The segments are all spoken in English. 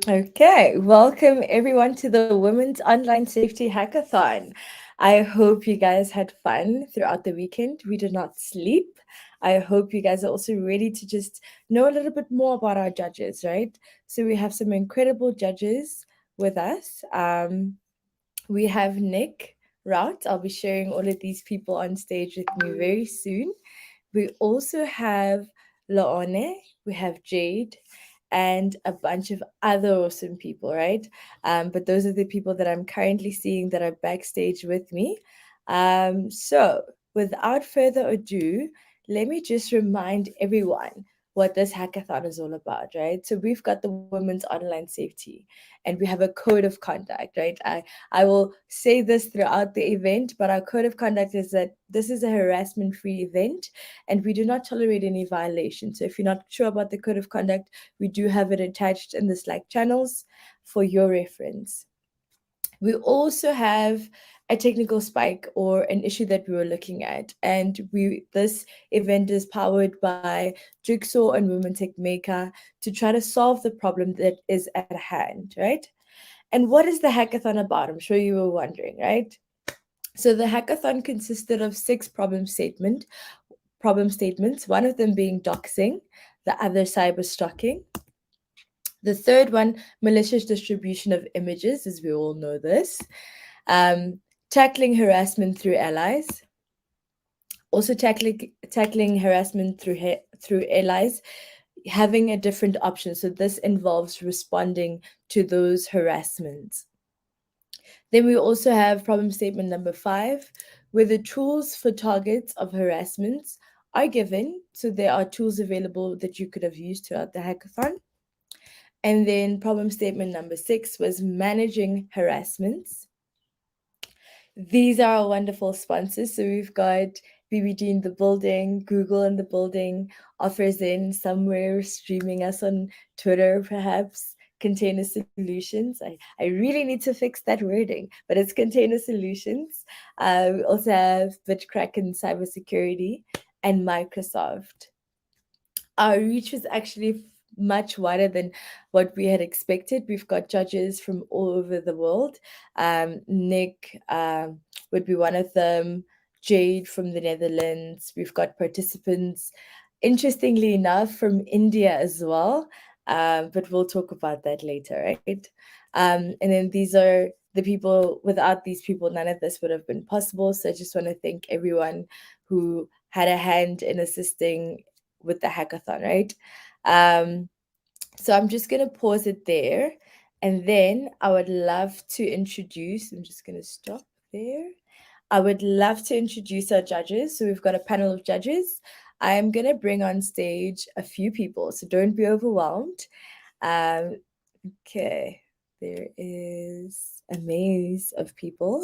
Okay, welcome everyone to the Women's Online Safety Hackathon. I hope you guys had fun throughout the weekend. We did not sleep. I hope you guys are also ready to just know a little bit more about our judges, right? So, we have some incredible judges with us. We have Nick Rout. I'll be sharing all of these people on stage with me very soon. We also have Laone, we have Jade, and a bunch of other awesome people, right? But those are the people that I'm currently seeing that are backstage with me. So, without further ado, let me just remind everyone what this hackathon is all about, right? So, we've got the Women's Online Safety, and we have a code of conduct, right? I will say this throughout the event, but our code of conduct is that this is a harassment free event and we do not tolerate any violations. So if you're not sure about the code of conduct, we do have it attached in the Slack channels for your reference. We also have a technical spike or an issue that we were looking at, and we this event is powered by Jigsaw and Women Tech Maker to try to solve the problem that is at hand, right? And what is the hackathon about? I'm sure you were wondering, right? So the hackathon consisted of six problem statements, one of them being doxing, the other cyber stalking. The third one, malicious distribution of images, as we all know this. Um, tackling harassment through allies. Also tackling harassment through allies, having a different option. So this involves responding to those harassments. Then we also have problem statement number 5, where the tools for targets of harassments are given. So there are tools available that you could have used throughout the hackathon. And then problem statement number 6 was managing harassments. These are our wonderful sponsors. So we've got BBD in the building, Google in the building, Offers in somewhere streaming us on Twitter, perhaps. Container Solutions. I really need to fix that wording, but it's Container Solutions. We also have Bitkraken Cybersecurity and Microsoft. Our reach was actually much wider than what we had expected. We've got judges from all over the world. Nick would be one of them, Jade from the Netherlands. We've got participants, interestingly enough, from India as well. But we'll talk about that later, right? And then these are the people, without these people, none of this would have been possible. So I just want to thank everyone who had a hand in assisting with the hackathon, right? Um, so I'm just going to pause it there. And then I would love to introduce, I'm just going to stop there. I would love to introduce our judges. So we've got a panel of judges. I'm going to bring on stage a few people, so don't be overwhelmed. Um, okay, there is a maze of people.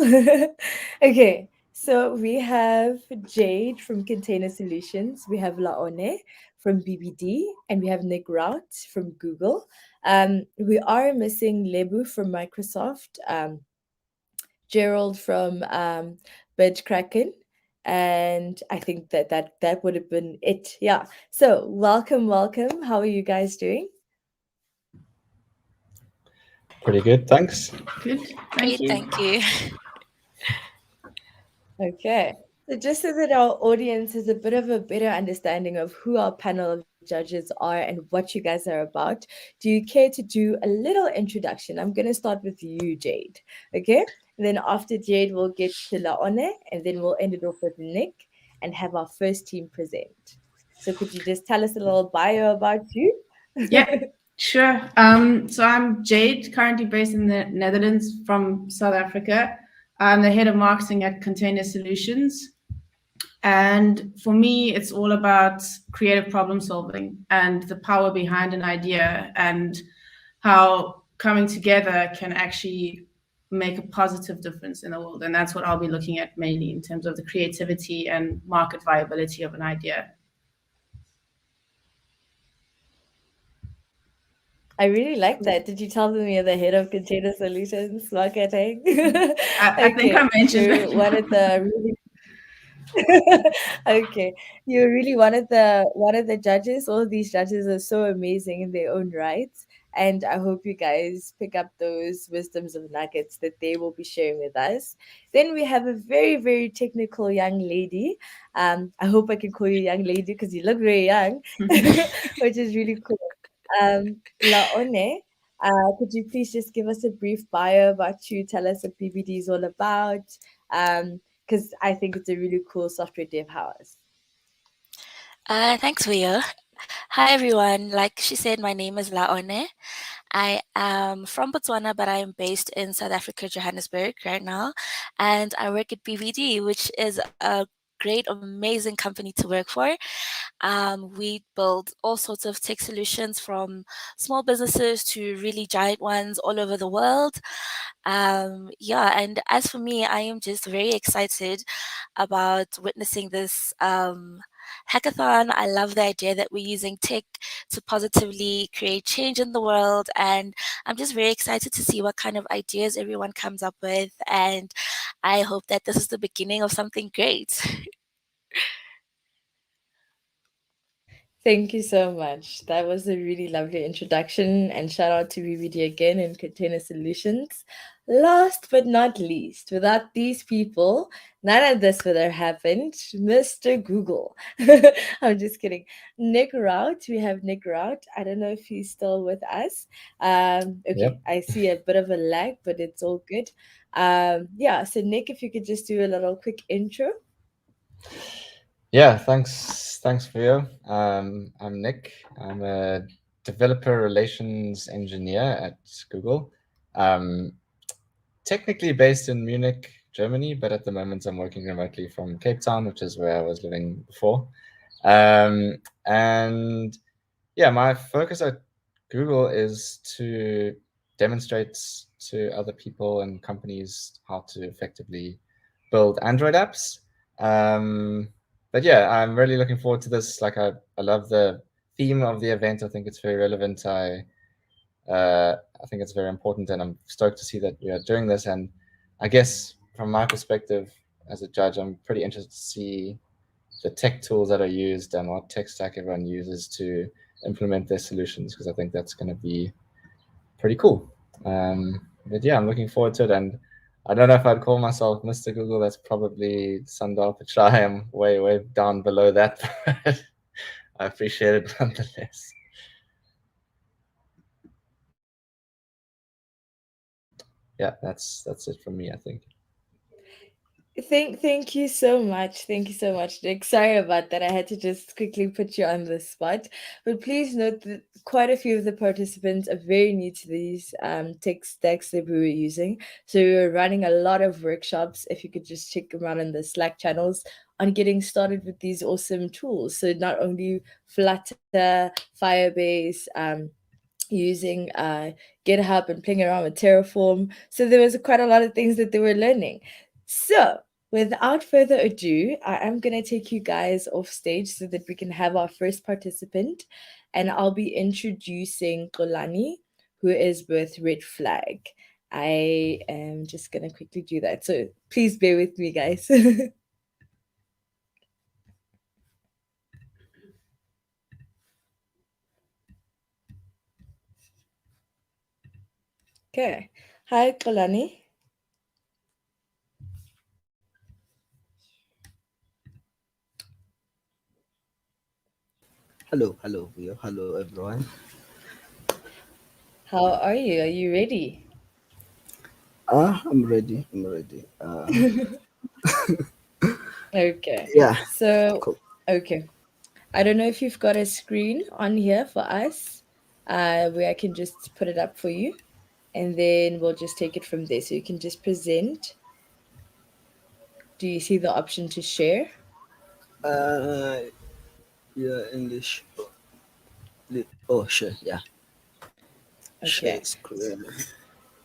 Okay, so we have Jade from Container Solutions, we have Laone from BBD, and we have Nick Rout from Google. We are missing Lebu from Microsoft, Gerald from Kraken, and I think that would have been it. Yeah. So welcome, welcome. How are you guys doing? Pretty good, thanks. Good. Thank Great, you. thank you. Okay. So just so that our audience has a bit of a better understanding of who our panel of judges are and what you guys are about, do you care to do a little introduction? I'm going to start with you, Jade. Okay. And then after Jade, we'll get to Laone, and then we'll end it off with Nick and have our first team present. So could you just tell us a little bio about you? Yeah, sure. So I'm Jade, currently based in the Netherlands from South Africa. I'm the head of marketing at Container Solutions. And for me, it's all about creative problem solving and the power behind an idea and how coming together can actually make a positive difference in the world. And that's what I'll be looking at mainly in terms of the creativity and market viability of an idea. I really like that. Did you tell them you're the head of Container Solutions Marketing? I think I Okay, mentioned so that. one of the really Okay, you're really one of the judges. All these judges are so amazing in their own rights, and I hope you guys pick up those wisdoms of nuggets that they will be sharing with us. Then we have a very very technical young lady. I hope I can call you young lady because you look very young, which is really cool. Laone, could you please just give us a brief bio about you? Tell us what BBD is all about. Because I think it's a really cool software dev house. Thanks, Rio. Hi, everyone. Like she said, my name is Laone. I am from Botswana, but I am based in South Africa, Johannesburg, right now. And I work at BVD, which is a great, amazing company to work for. We build all sorts of tech solutions from small businesses to really giant ones all over the world. Yeah, and as for me, I am just very excited about witnessing this hackathon. I love the idea that we're using tech to positively create change in the world, and I'm just very excited to see what kind of ideas everyone comes up with. And I hope that this is the beginning of something great. Thank you so much. That was a really lovely introduction, and shout out to BBD again and Container Solutions. Last but not least, without these people, none of this would have happened. Mr. Google. I'm just kidding. Nick Rout. We have Nick Rout. I don't know if he's still with us. Okay, Yep. I see a bit of a lag, but it's all good. Yeah, so Nick, if you could just do a little quick intro. Yeah, thanks, Rio. I'm Nick. I'm a developer relations engineer at Google. Um, Technically based in Munich, Germany, but at the moment I'm working remotely from Cape Town, which is where I was living before. And yeah, my focus at Google is to demonstrate to other people and companies how to effectively build Android apps. But yeah, I'm really looking forward to this. Like, I love the theme of the event. I think it's very relevant. I think it's very important, and I'm stoked to see that you're doing this. And I guess from my perspective as a judge, I'm pretty interested to see the tech tools that are used and what tech stack everyone uses to implement their solutions, because I think that's going to be pretty cool. But yeah, I'm looking forward to it. And I don't know if I'd call myself Mr. Google. That's probably Sundar Pichai. I'm way down below that, but I appreciate it nonetheless. Yeah, that's it from me, I think. Thank you so much. Thank you so much, Nick. Sorry about that. I had to just quickly put you on the spot. But please note that quite a few of the participants are very new to these tech stacks that we were using. So we were running a lot of workshops. If you could just check them out on the Slack channels on getting started with these awesome tools. So not only Flutter, Firebase, using GitHub and playing around with Terraform. So there was quite a lot of things that they were learning. So without further ado, I am going to take you guys off stage so that we can have our first participant. And I'll be introducing Kolani, who is with Red Flag. I am just going to quickly do that. So please bear with me, guys. Okay. Hi, Kolani. Hello, everyone. How are you? Are you ready? I'm ready. I'm ready. Okay. Yeah, So, cool. okay. I don't know if you've got a screen on here for us, where I can just put it up for you, and then we'll just take it from there. So you can just present. Do you see the option to share? Uh, yeah, English. Oh, sure. Yeah, share Okay. screen.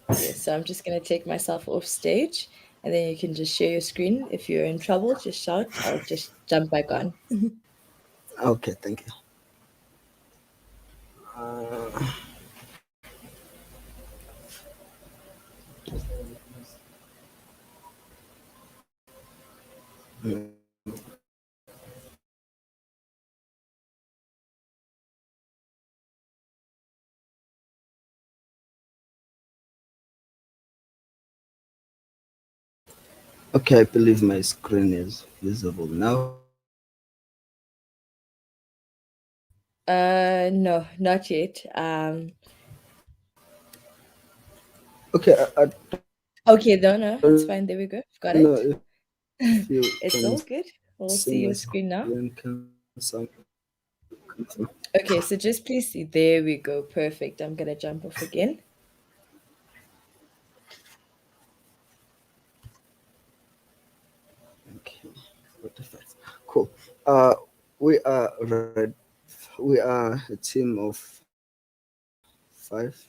Yes. So I'm just gonna take myself off stage, and then you can just share your screen. If you're in trouble, just shout. I'll just jump back on. Okay, thank you. Uh, Okay, I believe my screen is visible now. No, not yet. Okay, I Okay, no, no, don't it's know fine. There we go. Got if it. you can It's see all my good. We'll see screen. your Can screen now. some Okay, so just please see. There we go. Perfect. I'm gonna jump off again. okay. 45. Cool. Uh, we are red. We are a team of 5,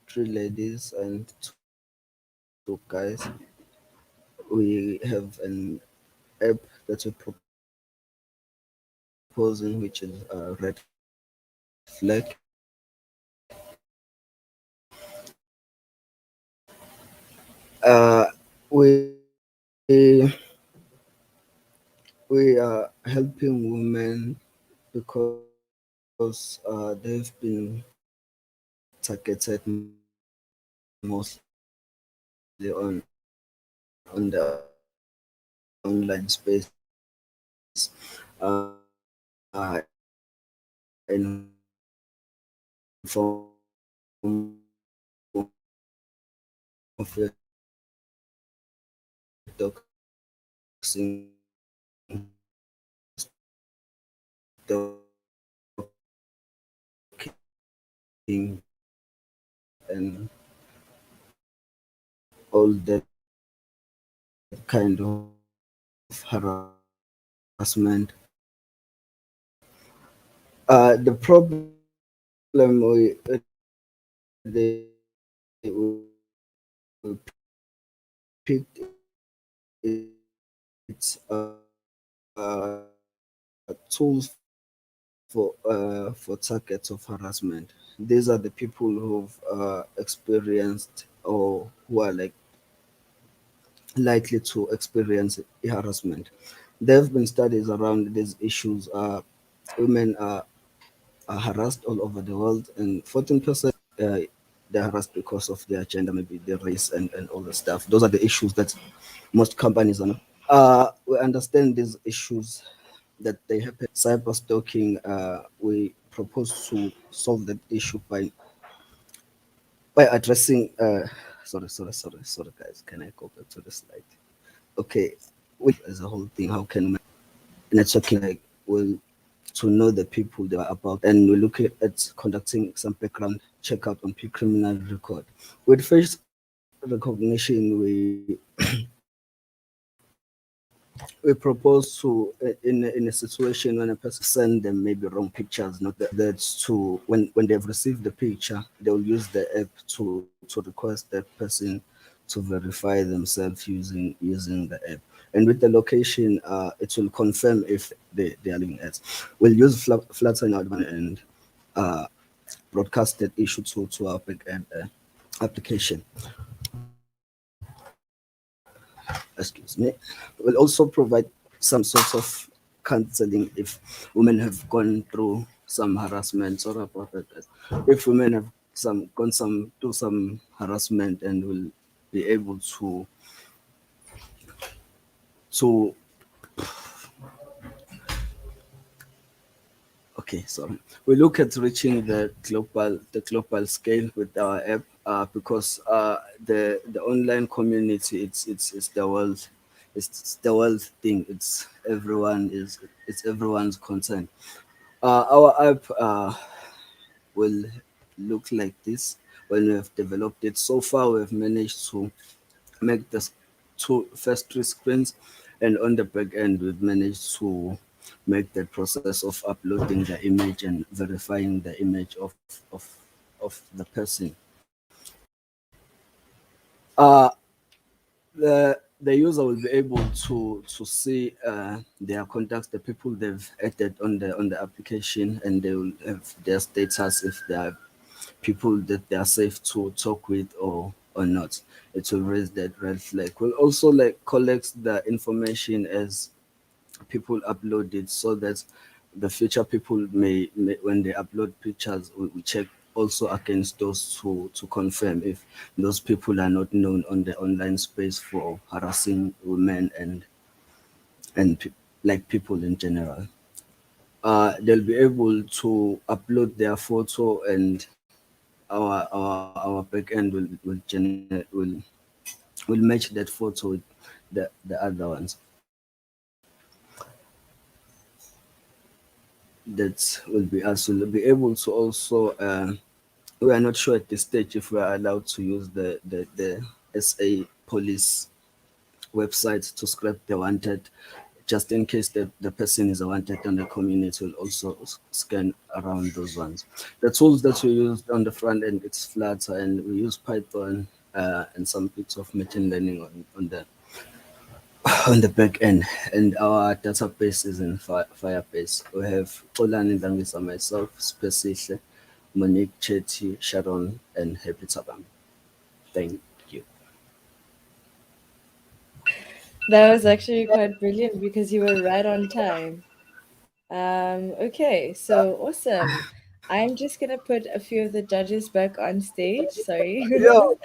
3 ladies and 2 guys. We have an app that we're proposing, which is Red Flag. We we are helping women because they've been targeted mostly on the online space, in form of doxing, stalking, and all that kind of harassment. The problem they we picked it's tools for targets of harassment. These are the people who've experienced or who are like likely to experience harassment. There have been studies around these issues. Women are harassed all over the world, and 14% they're harassed because of their gender, maybe their race, and all the stuff. Those are the issues that most companies are not. We understand these issues that they happen. Cyber stalking, we propose to solve that issue by addressing. Sorry, guys. Can I go back to the slide? Okay, we as a whole thing. How can networking like will to know the people they are about, and we look at conducting some background checkout on criminal record. With face recognition, we propose to in a situation when a person send them maybe wrong pictures, not that's to when they've received the picture, they'll use the app to request that person to verify themselves using the app. And with the location, it will confirm if they are living ads. We'll use Flutter and uh, broadcast that issue to our backend application. Excuse me. We'll also provide some sort of counseling if women have gone through some harassment. Sorry about that. If women have gone through some harassment, and will be able to okay, sorry. We look at reaching the global scale with our app, because the online community, it's the world, it's the world thing. It's everyone's concern. Our app will look like this when we have developed it. So far, we've managed to make the first 3 screens, and on the back end, we've managed to make the process of uploading the image and verifying the image of the person. Uh, the user will be able to see their contacts, the people they've added on the application, and they will have their status if they are people that they are safe to talk with or not. It will raise that red flag. We'll also like collect the information as people upload it, so that the future people may when they upload pictures, we check also against those to confirm if those people are not known on the online space for harassing women and like people in general. They'll be able to upload their photo, and our backend will will match that photo with the other ones. That will be us. We'll be able to also. We are not sure at this stage if we are allowed to use the SA police website to scrap the wanted, just in case the person is a wanted, and the community will also scan around those ones. The tools that we used on the front end, it's Flutter, and we use Python and some bits of machine learning on the on the back end. And our database is in Firebase. We have Olani Dangisa, myself, Spesihle, Monique Chetty, Sharon, and Happy Tabam. Thank you. That was actually quite brilliant because you were right on time. Okay, so awesome. I'm just gonna put a few of the judges back on stage. Sorry. Yo,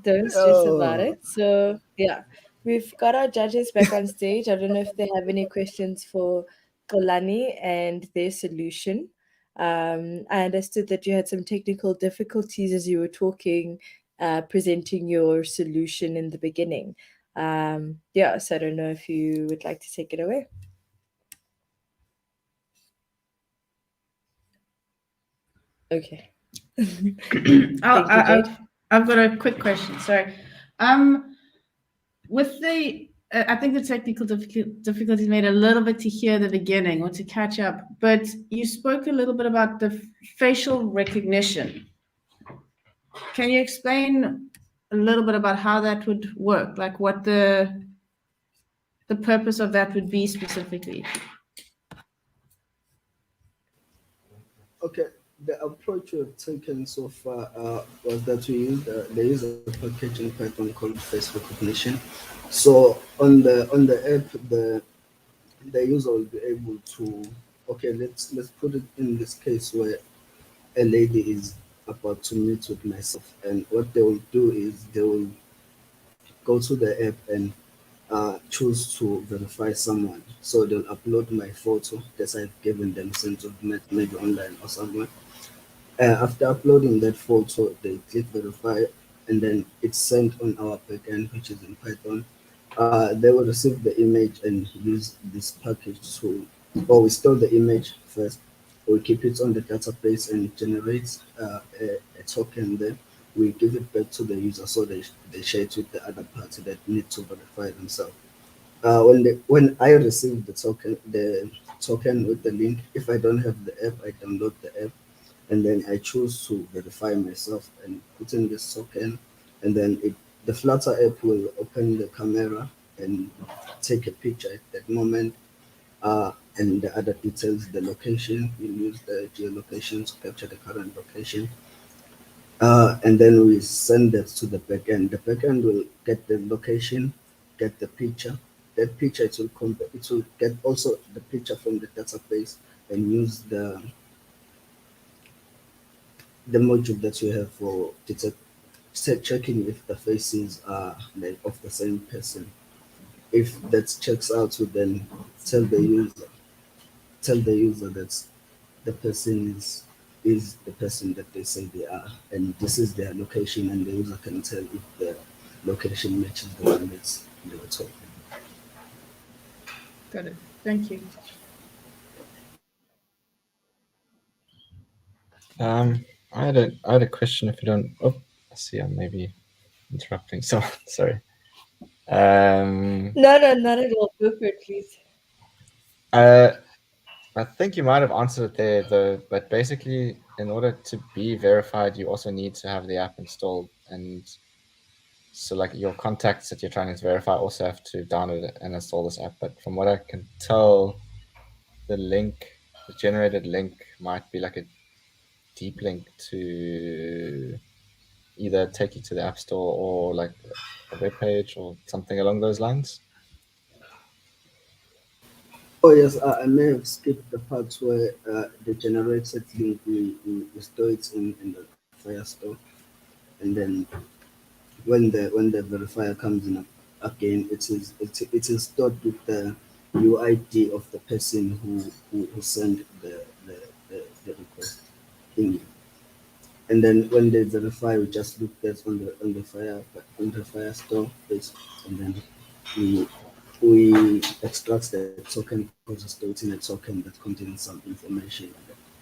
Don't stress about yo. it. So, yeah, we've got our judges back on stage. I don't know if they have any questions for Kolani and their solution. I understood that you had some technical difficulties as you were talking, presenting your solution in the beginning. Yeah, so I don't know if you would like to take it away. Okay. Thank you, Jade. I've got a quick question. Sorry. With the, I think the technical difficulties made it a little bit to hear the beginning or to catch up, but you spoke a little bit about the facial recognition. Can you explain a little bit about how that would work? Like what the purpose of that would be specifically? Okay, the approach we've taken so far was that they use a package in Python called face recognition. So on the app, the user will be able to, okay, let's put it in this case where a lady is about to meet with myself, and what they will do is they will go to the app and choose to verify someone. So they'll upload my photo that I've given them since we've met maybe online or somewhere. After uploading that photo, they click verify, and then it's sent on our backend, which is in Python. They will receive the image and use this package to, or we store the image first. We keep it on the database and it generates a token there. We give it back to the user so they share it with the other party that need to verify themselves. When I receive the token with the link, if I don't have the app, I download the app, and then I choose to verify myself and put in this token, and then the Flutter app will open the camera and take a picture at that moment, and the other details, the location. We use the geolocation to capture the current location, and then we send that to the backend. The backend will get the location, get the picture. That picture it will get also the picture from the database and use the module that you have for checking if the faces are like of the same person. If that checks out, we then tell the user that the person is the person that they say they are, and this is their location, and the user can tell if the location matches the one that's they were talking. Got it. Thank you. I had a question. If you don't, I see. I'm maybe interrupting. So sorry. No, no, not at all. Go for it, please. I think you might have answered it there, though. But basically, in order to be verified, you also need to have the app installed, and so like your contacts that you're trying to verify also have to download it and install this app. But from what I can tell, the generated link might be like a deep link to either take you to the App Store or like a web page or something along those lines. Oh yes, I may have skipped the parts where the generated link we store it in the Firestore, and then when the verifier comes in again, it is stored with the UID of the person who sent the request in. And then when they verify, we just look that on the Firestore base, and then we we extract the token because it's stored in a token that contains some information.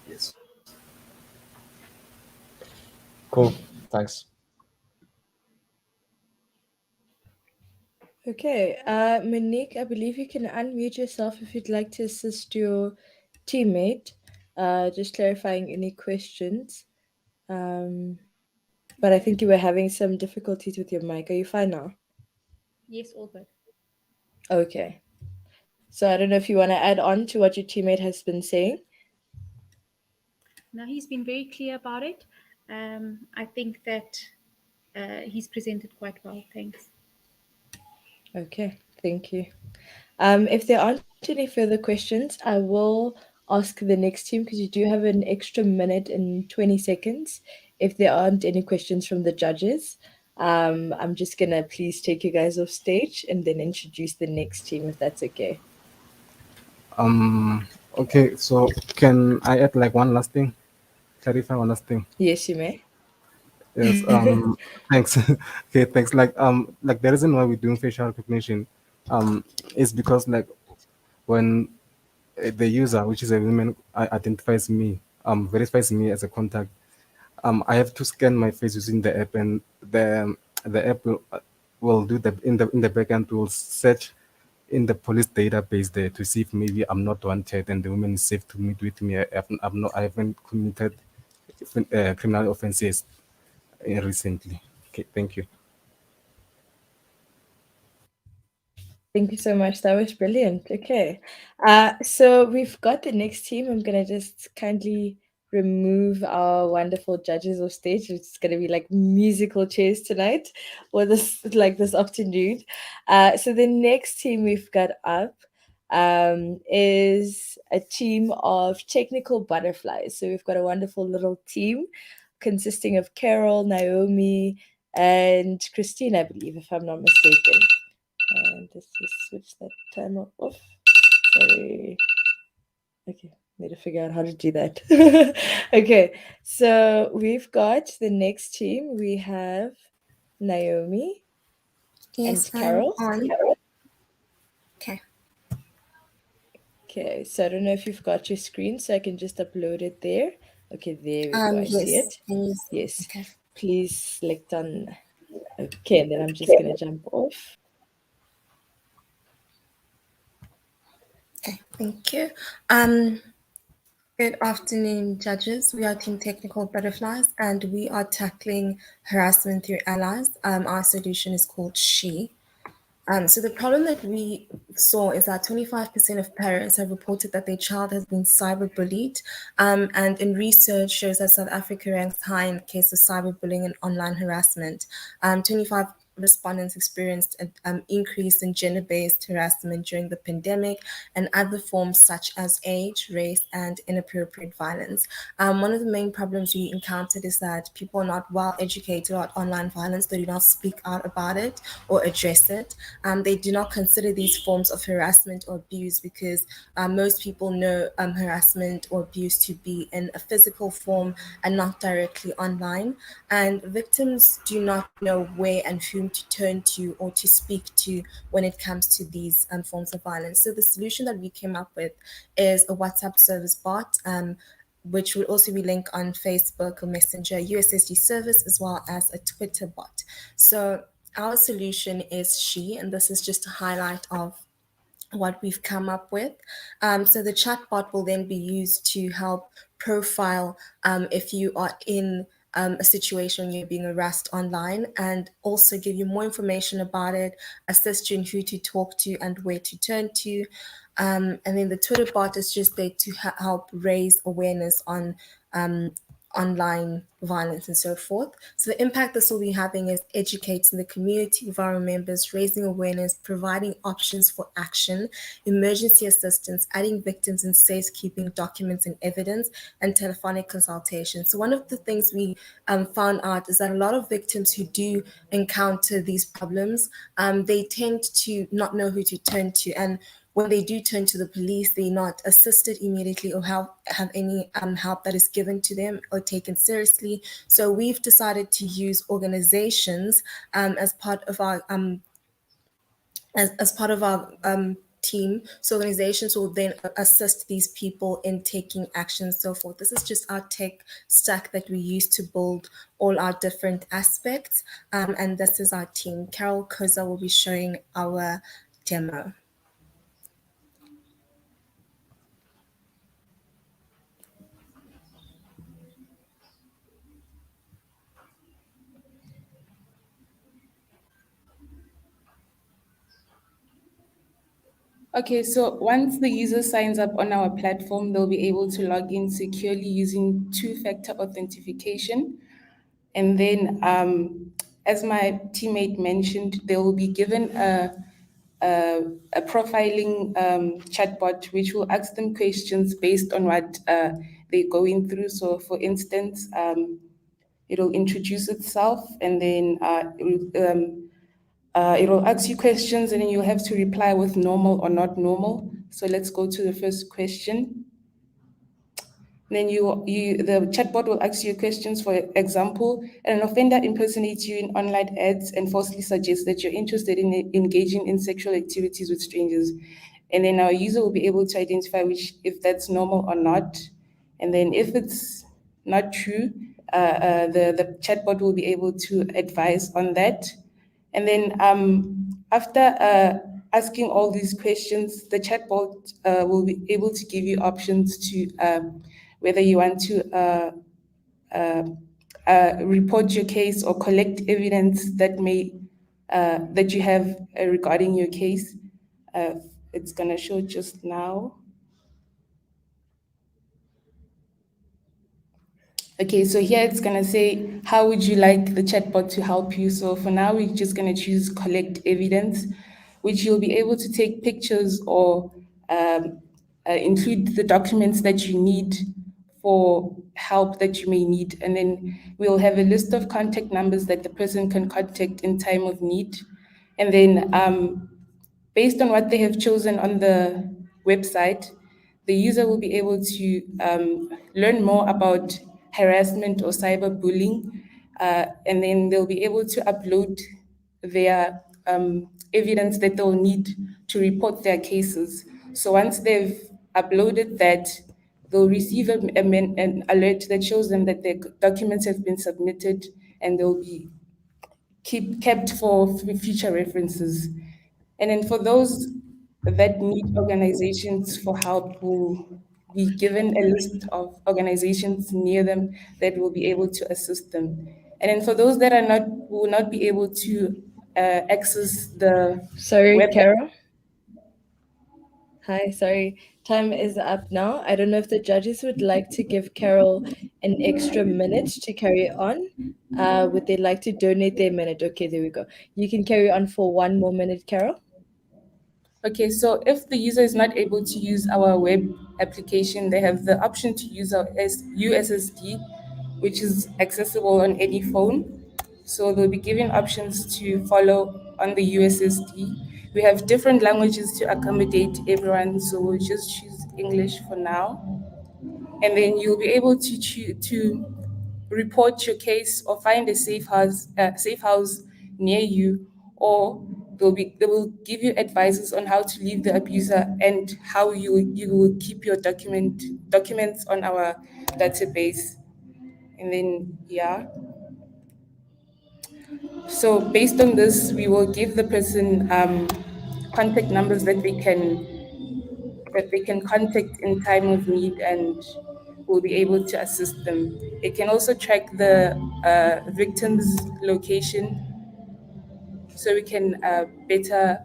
Yes. Cool. Thanks. Okay, Monique, I believe you can unmute yourself if you'd like to assist your teammate, just clarifying any questions. But I think you were having some difficulties with your mic. Are you fine now? Yes, all good. Okay. So I don't know if you want to add on to what your teammate has been saying. Now, he's been very clear about it. I think that he's presented quite well. Thanks. Okay, thank you. If there aren't any further questions, I will ask the next team because you do have an extra minute and 20 seconds. If there aren't any questions from the judges, I'm just gonna please take you guys off stage and then introduce the next team if that's okay. Okay, so can I add like one last thing? Clarify one last thing. Yes, you may. Yes. Thanks. Okay. Thanks. Like the reason why we're doing facial recognition, is because like when the user, which is a woman, identifies me, verifies me as a contact, I have to scan my face using the app, and the app will do the in the backend will search in the police database there to see if maybe I'm not wanted and the woman is safe to meet with me. I haven't committed criminal offenses recently. Okay, thank you. Thank you so much. That was brilliant. Okay. So we've got the next team. I'm gonna just kindly remove our wonderful judges of stage. It's gonna be like musical chairs tonight or this afternoon. So the next team we've got up is a team of technical butterflies. So we've got a wonderful little team consisting of Carol, Naomi, and Christine, I believe, if I'm not mistaken. And let's just switch that timer off. Sorry. Okay, need to figure out how to do that. Okay, so we've got the next team. We have Naomi Yes, and Carol. on. Okay. Okay, so I don't know if you've got your screen, so I can just upload it there. Okay, there we go. I see Yes. it. Can you Yes. Okay. Please select on. Okay, and then I'm just gonna jump off. Okay. Thank you. Good afternoon, judges. We are Team Technical Butterflies, and we are tackling harassment through allies. Our solution is called She. So the problem that we saw is that 25% of parents have reported that their child has been cyberbullied. And in research shows that South Africa ranks high in the case of cyberbullying and online harassment. 25 respondents experienced an increase in gender-based harassment during the pandemic and other forms such as age, race, and inappropriate violence. One of the main problems we encountered is that people are not well educated about online violence. They do not speak out about it or address it. They do not consider these forms of harassment or abuse because most people know harassment or abuse to be in a physical form and not directly online. And victims do not know where and whom to turn to or to speak to when it comes to these forms of violence. So the solution that we came up with is a WhatsApp service bot, which would also be linked on Facebook or Messenger, USSD service, as well as a Twitter bot. So our solution is She, and this is just a highlight of what we've come up with. So the chatbot will then be used to help profile if you are in a situation you're being harassed online, and also give you more information about it, assist you in who to talk to and where to turn to. And then the Twitter bot is just there to help raise awareness online violence and so forth. So the impact this will be having is educating the community of our members, raising awareness, providing options for action, emergency assistance, adding victims in safekeeping documents and evidence, and telephonic consultation. So one of the things we found out is that a lot of victims who do encounter these problems, they tend to not know who to turn to. And when they do turn to the police, they're not assisted immediately or have any help that is given to them or taken seriously. So we've decided to use organizations as part of our as part of our team. So organizations will then assist these people in taking action and so forth. This is just our tech stack that we use to build all our different aspects. And this is our team. Carol Koza will be showing our demo. Okay, so once the user signs up on our platform, they'll be able to log in securely using two-factor authentication. And then, as my teammate mentioned, they will be given a profiling chatbot, which will ask them questions based on what they're going through. So, for instance, it'll introduce itself, and then it will ask you questions, and then you'll have to reply with normal or not normal. So let's go to the first question. Then the chatbot will ask you questions. For example, an offender impersonates you in online ads and falsely suggests that you're interested in engaging in sexual activities with strangers. And then our user will be able to identify if that's normal or not. And then if it's not true, the chatbot will be able to advise on that. And then after asking all these questions, the chatbot will be able to give you options to whether you want to report your case or collect evidence that you have regarding your case. It's gonna show just now. Okay, so here it's gonna say, how would you like the chatbot to help you? So for now, we're just gonna choose collect evidence, which you'll be able to take pictures or include the documents that you need for help that you may need. And then we'll have a list of contact numbers that the person can contact in time of need. And then based on what they have chosen on the website, the user will be able to learn more about harassment or cyberbullying, and then they'll be able to upload their evidence that they'll need to report their cases. So once they've uploaded that, they'll receive an alert that shows them that their documents have been submitted, and they'll be kept for future references. And then for those that need organizations for help, will be given a list of organizations near them that will be able to assist them. And then for those that will not be able to access the Sorry, web. Carol. Hi, sorry. Time is up now. I don't know if the judges would like to give Carol an extra minute to carry on. Would they like to donate their minute? Okay, there we go. You can carry on for one more minute, Carol. Okay, so if the user is not able to use our web application, they have the option to use our USSD, which is accessible on any phone. So they'll be given options to follow on the USSD. We have different languages to accommodate everyone, so we'll just choose English for now. And then you'll be able to report your case or find a safe house near you, or they will give you advices on how to leave the abuser and how you will keep your documents on our database. And then yeah. So based on this, we will give the person contact numbers that they can contact in time of need, and will be able to assist them. It can also track the victim's location, so we can better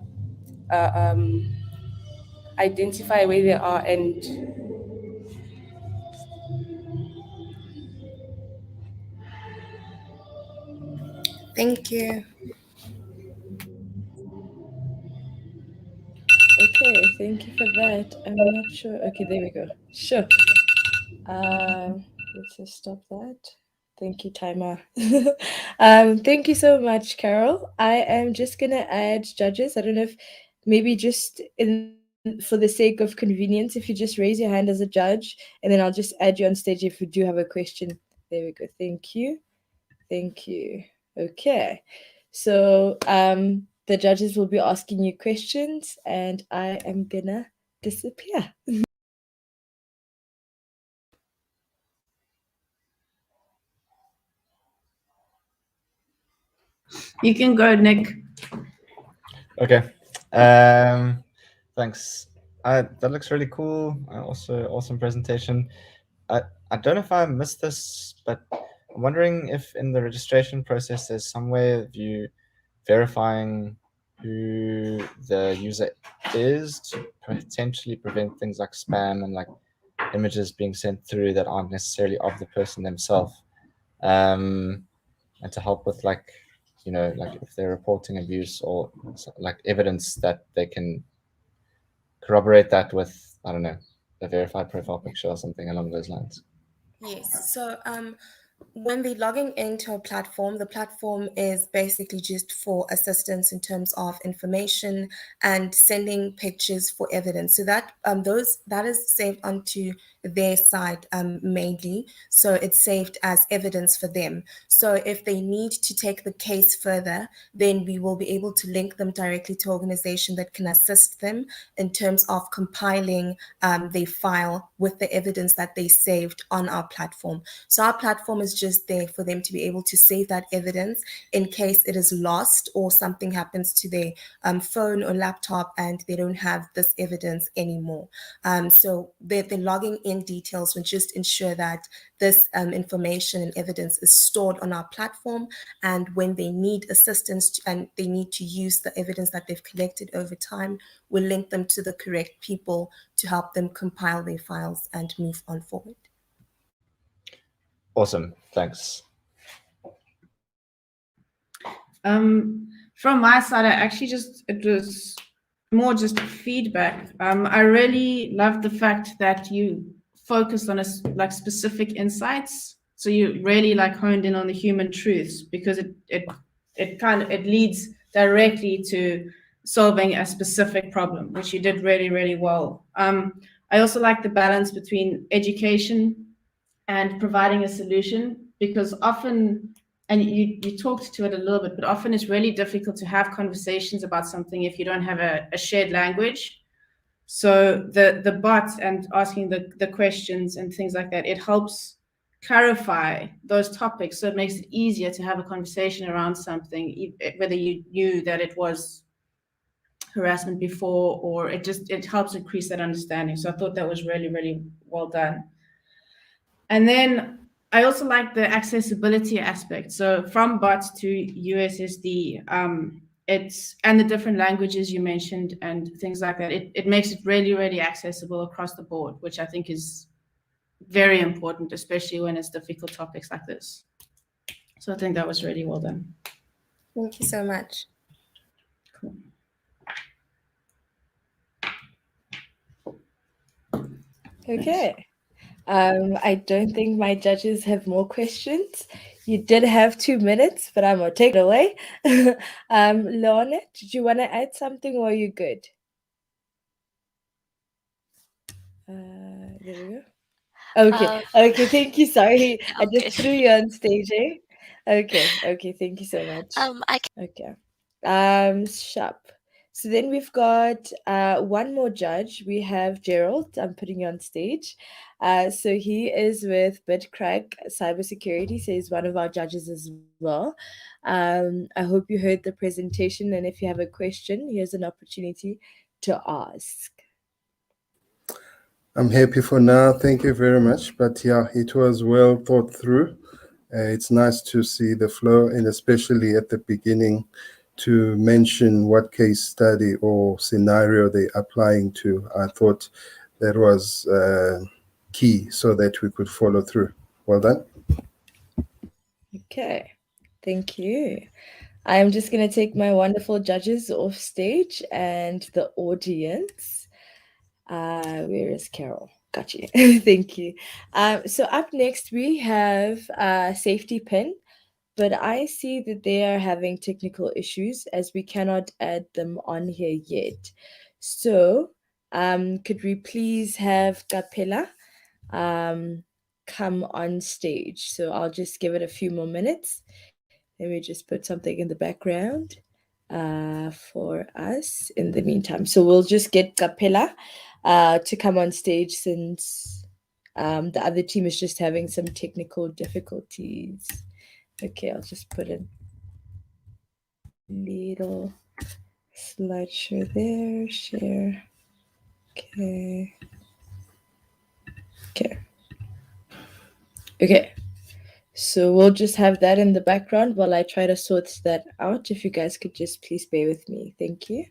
identify where they are. And Thank you. Okay, thank you for that. I'm not sure. Okay, there we go. Sure. Let's just stop that. Thank you, timer. Thank you so much, Carol. I am just gonna add judges. I don't know if maybe just for the sake of convenience, if you just raise your hand as a judge, and then I'll just add you on stage if you do have a question. There we go. Thank you. Thank you. Okay. So the judges will be asking you questions, and I am gonna disappear. You can go, Nick. Okay. Thanks. That looks really cool. Also, awesome presentation. I don't know if I missed this, but I'm wondering if in the registration process there's some way of you verifying who the user is to potentially prevent things like spam and like images being sent through that aren't necessarily of the person themselves. And to help with like, you know, like if they're reporting abuse or like evidence that they can corroborate that with, I don't know, a verified profile picture or something along those lines. Yes. So when they're logging into a platform, the platform is basically just for assistance in terms of information and sending pictures for evidence. So that that is saved onto their side mainly. So it's saved as evidence for them. So if they need to take the case further, then we will be able to link them directly to an organization that can assist them in terms of compiling their file with the evidence that they saved on our platform. So our platform is just there for them to be able to save that evidence in case it is lost or something happens to their phone or laptop and they don't have this evidence anymore. So the logging in details will just ensure that this information and evidence is stored on our platform, and when they need assistance and they need to use the evidence that they've collected over time, we'll link them to the correct people to help them compile their files and move on forward. Awesome, thanks. From my side, it was more just feedback. I really loved the fact that you focused on like specific insights. So you really like honed in on the human truths, because it leads directly to solving a specific problem, which you did really, really well. I also like the balance between education and providing a solution, because often, and you talked to it a little bit, but often it's really difficult to have conversations about something if you don't have a shared language. So the bot and asking the questions and things like that, it helps clarify those topics. So it makes it easier to have a conversation around something, whether you knew that it was harassment before, or it helps increase that understanding. So I thought that was really, really well done. And then I also like the accessibility aspect. So from bots to USSD, and the different languages you mentioned and things like that, it makes it really, really accessible across the board, which I think is very important, especially when it's difficult topics like this. So I think that was really well done. Thank you so much. Cool. Okay. I don't think my judges have more questions. You did have 2 minutes, but I'm gonna take it away. Lorna, did you want to add something, or are you good? There we go. Okay. Okay. Thank you. Sorry, I I'm just good. threw you on stage, eh? Okay. Okay. Thank you so much. Okay. Sharp. So then we've got one more judge. We have Gerald. I'm putting you on stage. So he is with BitCrack Cybersecurity. So he's one of our judges as well. I hope you heard the presentation, and if you have a question, here's an opportunity to ask. I'm happy for now. Thank you very much. But yeah, it was well thought through. It's nice to see the flow, and especially at the beginning to mention what case study or scenario they're applying to. I thought that was key so that we could follow through. Well done. Okay. Thank you. I'm just going to take my wonderful judges off stage and the audience. Where is Carol? Got you. Thank you. So up next we have Safety Pin, but I see that they are having technical issues as we cannot add them on here yet. So could we please have Capella come on stage? So I'll just give it a few more minutes. Let me just put something in the background for us in the meantime. So we'll just get Capella to come on stage since the other team is just having some technical difficulties. Okay, I'll just put a little slideshow there, share. Okay. Okay. Okay. So we'll just have that in the background while I try to sort that out. If you guys could just please bear with me. Thank you.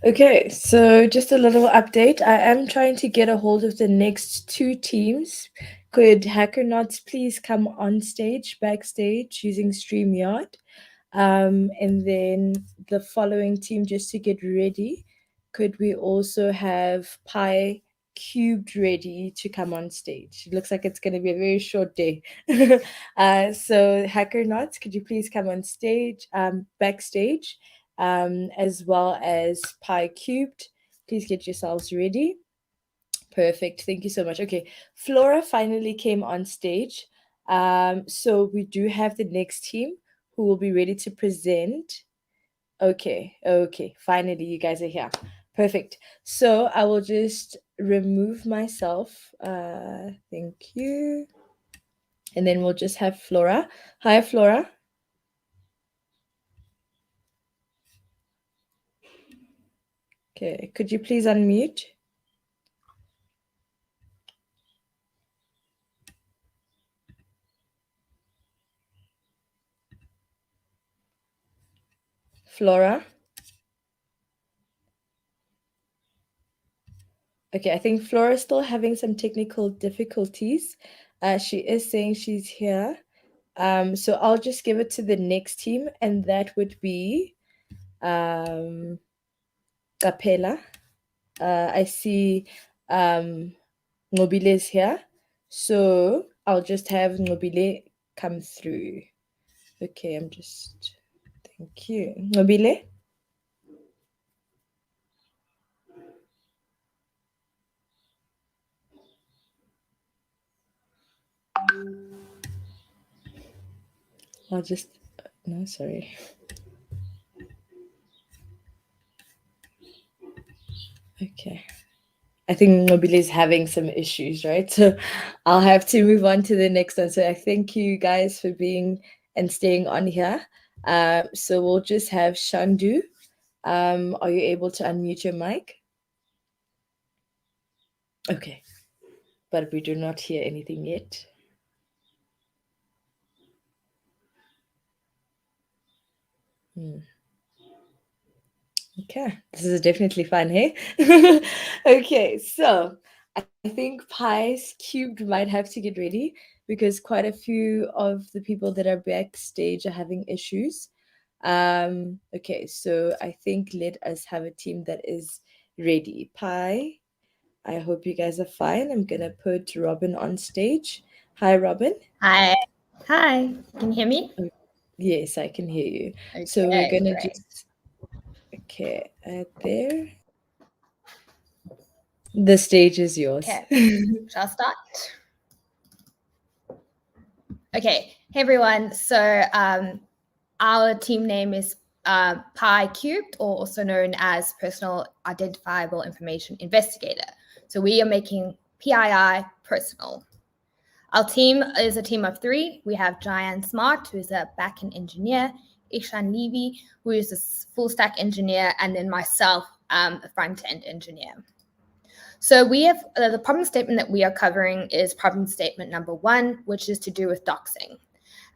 Okay, so just a little update. I am trying to get a hold of the next two teams. Could Hackernauts please come on stage, backstage, using StreamYard? And then the following team, just to get ready, could we also have Pi Cubed ready to come on stage? It looks like it's going to be a very short day. So Hackernauts, could you please come on stage, backstage? As well as Pi Cubed. Please get yourselves ready. Perfect. Thank you so much. Okay, Flora finally came on stage. So we do have the next team who will be ready to present. Okay, finally you guys are here. Perfect. So I will just remove myself. Thank you. And then we'll just have Flora. Hi, Flora. Okay, could you please unmute? Flora. Okay, I think Flora is still having some technical difficulties. She is saying she's here. So I'll just give it to the next team, and that would be Capella. I see Ngobile is here. So I'll just have Ngobile come through. Okay, thank you. Ngobile? No, sorry. Okay. I think Mobile is having some issues, right? So I'll have to move on to the next one. So I thank you guys for being and staying on here. So we'll just have Shandu. Are you able to unmute your mic? Okay, but we do not hear anything yet. Okay, this is definitely fun, hey? Okay, so I think Pies Cubed might have to get ready because quite a few of the people that are backstage are having issues. Okay, so I think let us have a team that is ready. Pie, I hope you guys are fine. I'm gonna put Robin on stage. Hi, Robin. Hi. Hi. Can you hear me? Yes, I can hear you. Okay, So we're gonna great. just there. The stage is yours. Okay. Shall I start? Okay. Hey everyone. So our team name is Pi Cubed, or also known as Personal Identifiable Information Investigator. So we are making PII personal. Our team is a team of 3. We have Jayan Smart, who is a backend engineer, Ishan Levy, who is a full stack engineer, and then myself, a front-end engineer. So we have the problem statement that we are covering is problem statement number 1, which is to do with doxing.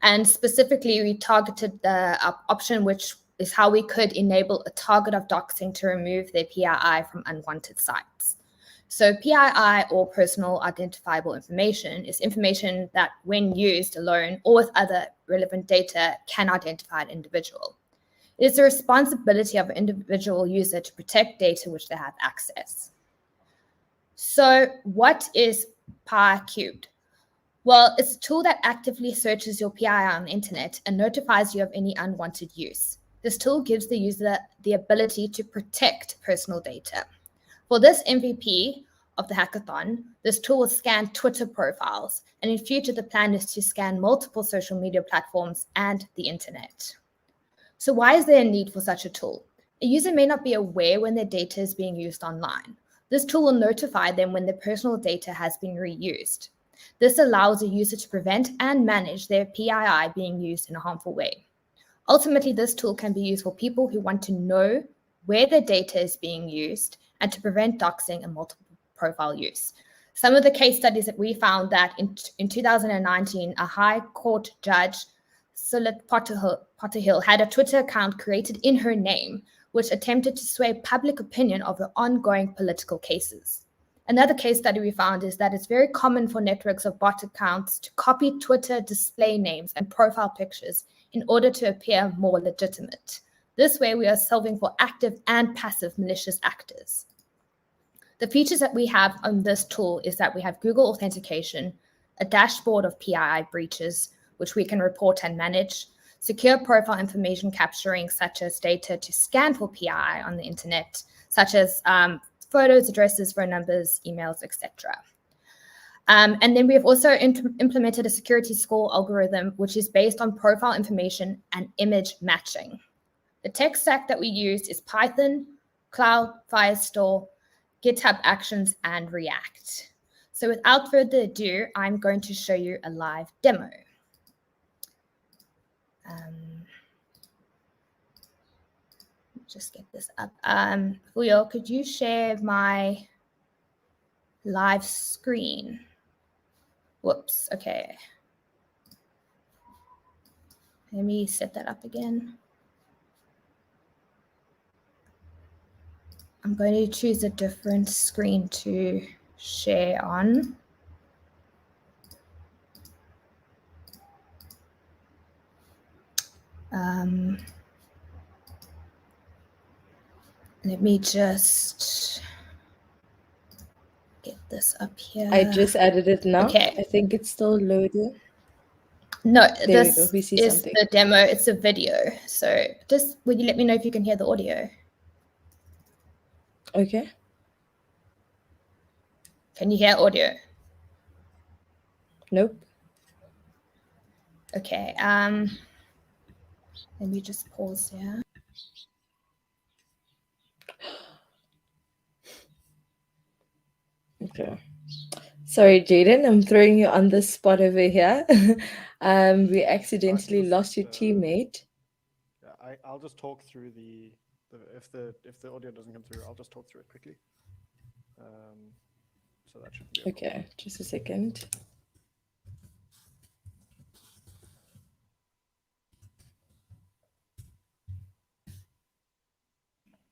And specifically, we targeted the option, which is how we could enable a target of doxing to remove their PII from unwanted sites. So PII, or personal identifiable information, is information that when used alone or with other relevant data can identify an individual. It is the responsibility of an individual user to protect data which they have access. So what is Pi Cubed? Well, it's a tool that actively searches your PII on the internet and notifies you of any unwanted use. This tool gives the user the ability to protect personal data. For this MVP of the hackathon, this tool will scan Twitter profiles, and in future, the plan is to scan multiple social media platforms and the internet. So why is there a need for such a tool? A user may not be aware when their data is being used online. This tool will notify them when their personal data has been reused. This allows a user to prevent and manage their PII being used in a harmful way. Ultimately, this tool can be used for people who want to know where their data is being used and to prevent doxing and multiple profile use. Some of the case studies that we found that in 2019, a High Court judge, Sulit Potterhill, had a Twitter account created in her name, which attempted to sway public opinion over ongoing political cases. Another case study we found is that it's very common for networks of bot accounts to copy Twitter display names and profile pictures in order to appear more legitimate. This way, we are solving for active and passive malicious actors. The features that we have on this tool is that we have Google authentication, a dashboard of PII breaches, which we can report and manage, secure profile information capturing, such as data to scan for PII on the internet, such as photos, addresses, phone numbers, emails, etc. And then we have also implemented a security score algorithm, which is based on profile information and image matching. The tech stack that we use is Python, Cloud, Firestore, GitHub Actions, and React. So without further ado, I'm going to show you a live demo. Just get this up. Julio, could you share my live screen? Whoops, okay. Let me set that up again. I'm going to choose a different screen to share on. Let me just get this up here. I just added it now. Okay. I think it's still loading. No, There this we go. We see is something. the demo. It's a video. So just would you let me know if you can hear the audio? Okay. Can you hear audio? Nope. Okay. Let me just pause here. Okay. Sorry, Jaden, I'm throwing you on the spot over here. We accidentally lost your teammate. Yeah, I'll just talk through if the audio doesn't come through, I'll just talk through it quickly. So that should be okay. Just a second.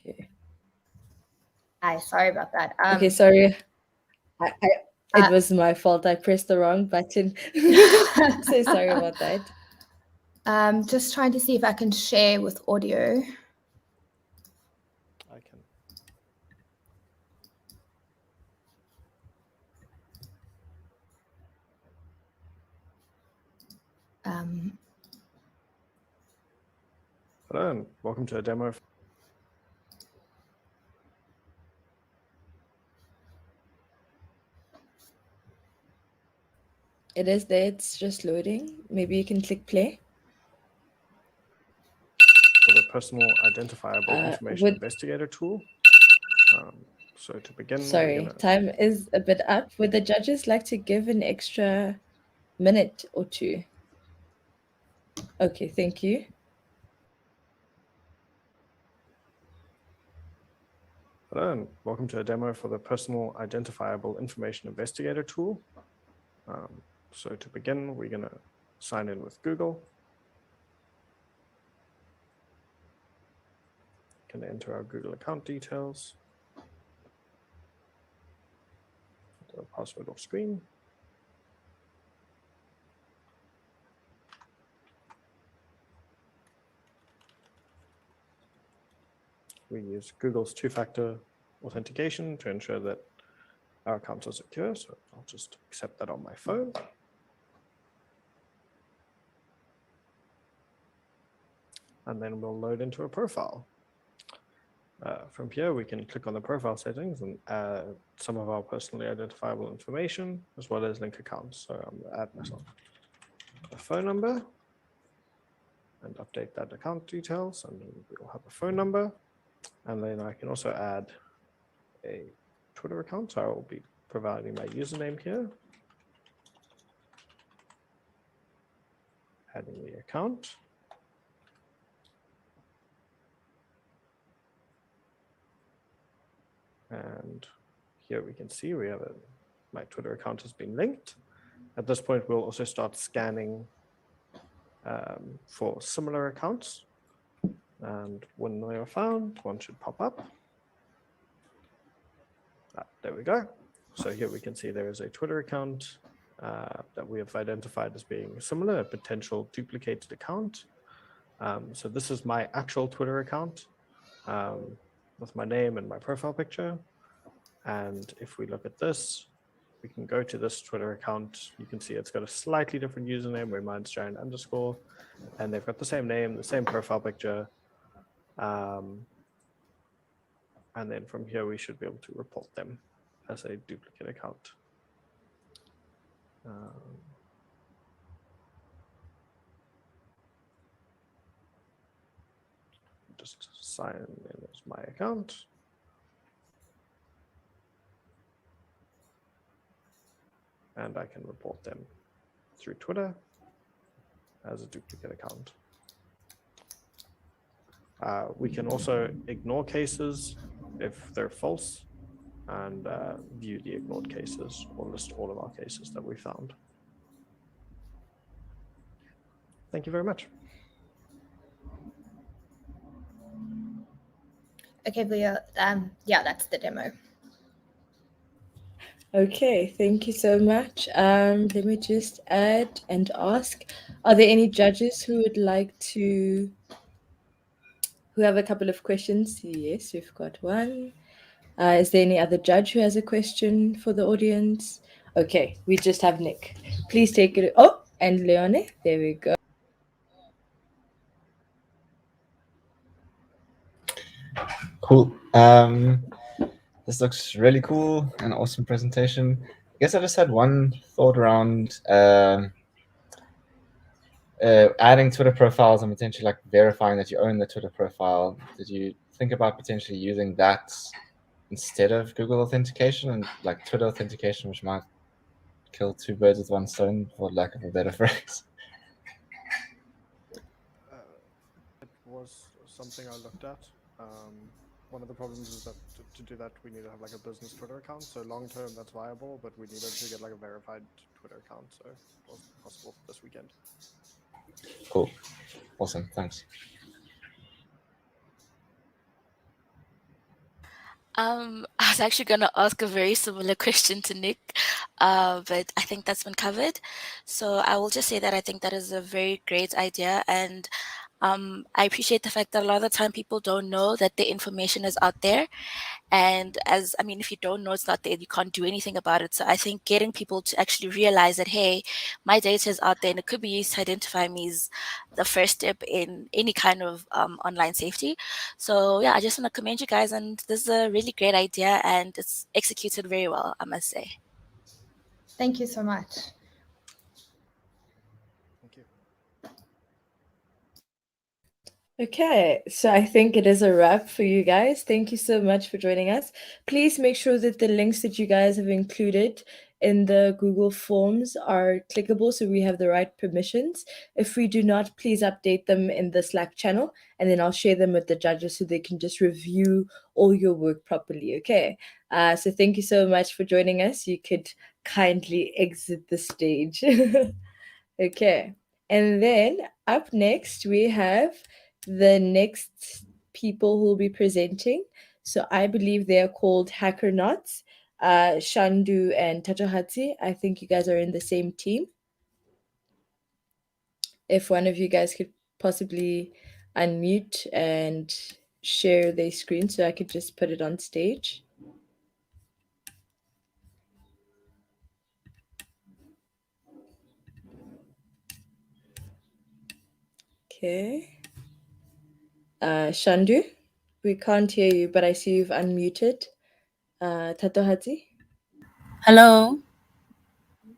Okay. Hi, sorry about that. Okay, sorry. It was my fault. I pressed the wrong button. So sorry about that. Just trying to see if I can share with audio. I can. Hello, and welcome to a demo. It is there. It's just loading. Maybe you can click play. For the personal identifiable information investigator tool. So to begin, sorry, time is a bit up. Would the judges like to give an extra minute or two? Okay, thank you. Hello, and welcome to a demo for the personal identifiable information investigator tool. So to begin, we're going to sign in with Google. Can enter our Google account details. The password off screen. We use Google's two-factor authentication to ensure that our accounts are secure. So I'll just accept that on my phone. And then we'll load into a profile. From here, we can click on the profile settings and add some of our personally identifiable information, as well as link accounts. So I'm going to add myself a phone number and update that account details. And then we'll have a phone number. And then I can also add a Twitter account. So I will be providing my username here. Adding the account. And here we can see we have my Twitter account has been linked. At this point, we'll also start scanning for similar accounts. And when they are found, one should pop up. There we go. So here we can see there is a Twitter account that we have identified as being similar, a potential duplicated account. So this is my actual Twitter account with my name and my profile picture. And if we look at this, we can go to this Twitter account. You can see it's got a slightly different username where mine's giant underscore, and they've got the same name, the same profile picture. And then from here, we should be able to report them as a duplicate account. Just sign in as my account. And I can report them through Twitter as a duplicate account. We can also ignore cases if they're false and view the ignored cases or list all of our cases that we found. Thank you very much. Okay, Leah, yeah, that's the demo. Okay, thank you so much. Let me just add and ask, are there any judges who would like to, who have a couple of questions? Yes, we've got one. Is there any other judge who has a question for the audience? Okay, we just have Nick. Please take it. Oh, and Leone, there we go. Cool. This looks really cool, an awesome presentation. I guess I just had one thought around adding Twitter profiles and potentially like verifying that you own the Twitter profile. Did you think about potentially using that instead of Google authentication and like Twitter authentication, which might kill two birds with one stone, for lack of a better phrase. It was something I looked at. One of the problems is that to do that, we need to have like a business Twitter account. So long term, that's viable, but we needed to get like a verified Twitter account. So it wasn't possible this weekend. Cool. Awesome. Thanks. I was actually going to ask a very similar question to Nick, but I think that's been covered. So I will just say that I think that is a very great idea. And I appreciate the fact that a lot of the time people don't know that the information is out there. And if you don't know it's not there, you can't do anything about it. So I think getting people to actually realize that, hey, my data is out there and it could be used to identify me is the first step in any kind of online safety. So yeah, I just want to commend you guys, and this is a really great idea and it's executed very well, I must say. Thank you so much. Thank you. Okay, so I think it is a wrap for you guys. Thank you so much for joining us. Please make sure that the links that you guys have included in the Google Forms are clickable so we have the right permissions. If we do not, please update them in the Slack channel, and then I'll share them with the judges so they can just review all your work properly, okay? So thank you so much for joining us. You could kindly exit the stage. Okay, and then up next we have the next people who will be presenting. So I believe they are called Hackernauts, Shandu and Tatohatsi. I think you guys are in the same team. If one of you guys could possibly unmute and share their screen so I could just put it on stage. Okay. Shandu, we can't hear you, but I see you've unmuted. Tatohatsi? Hello.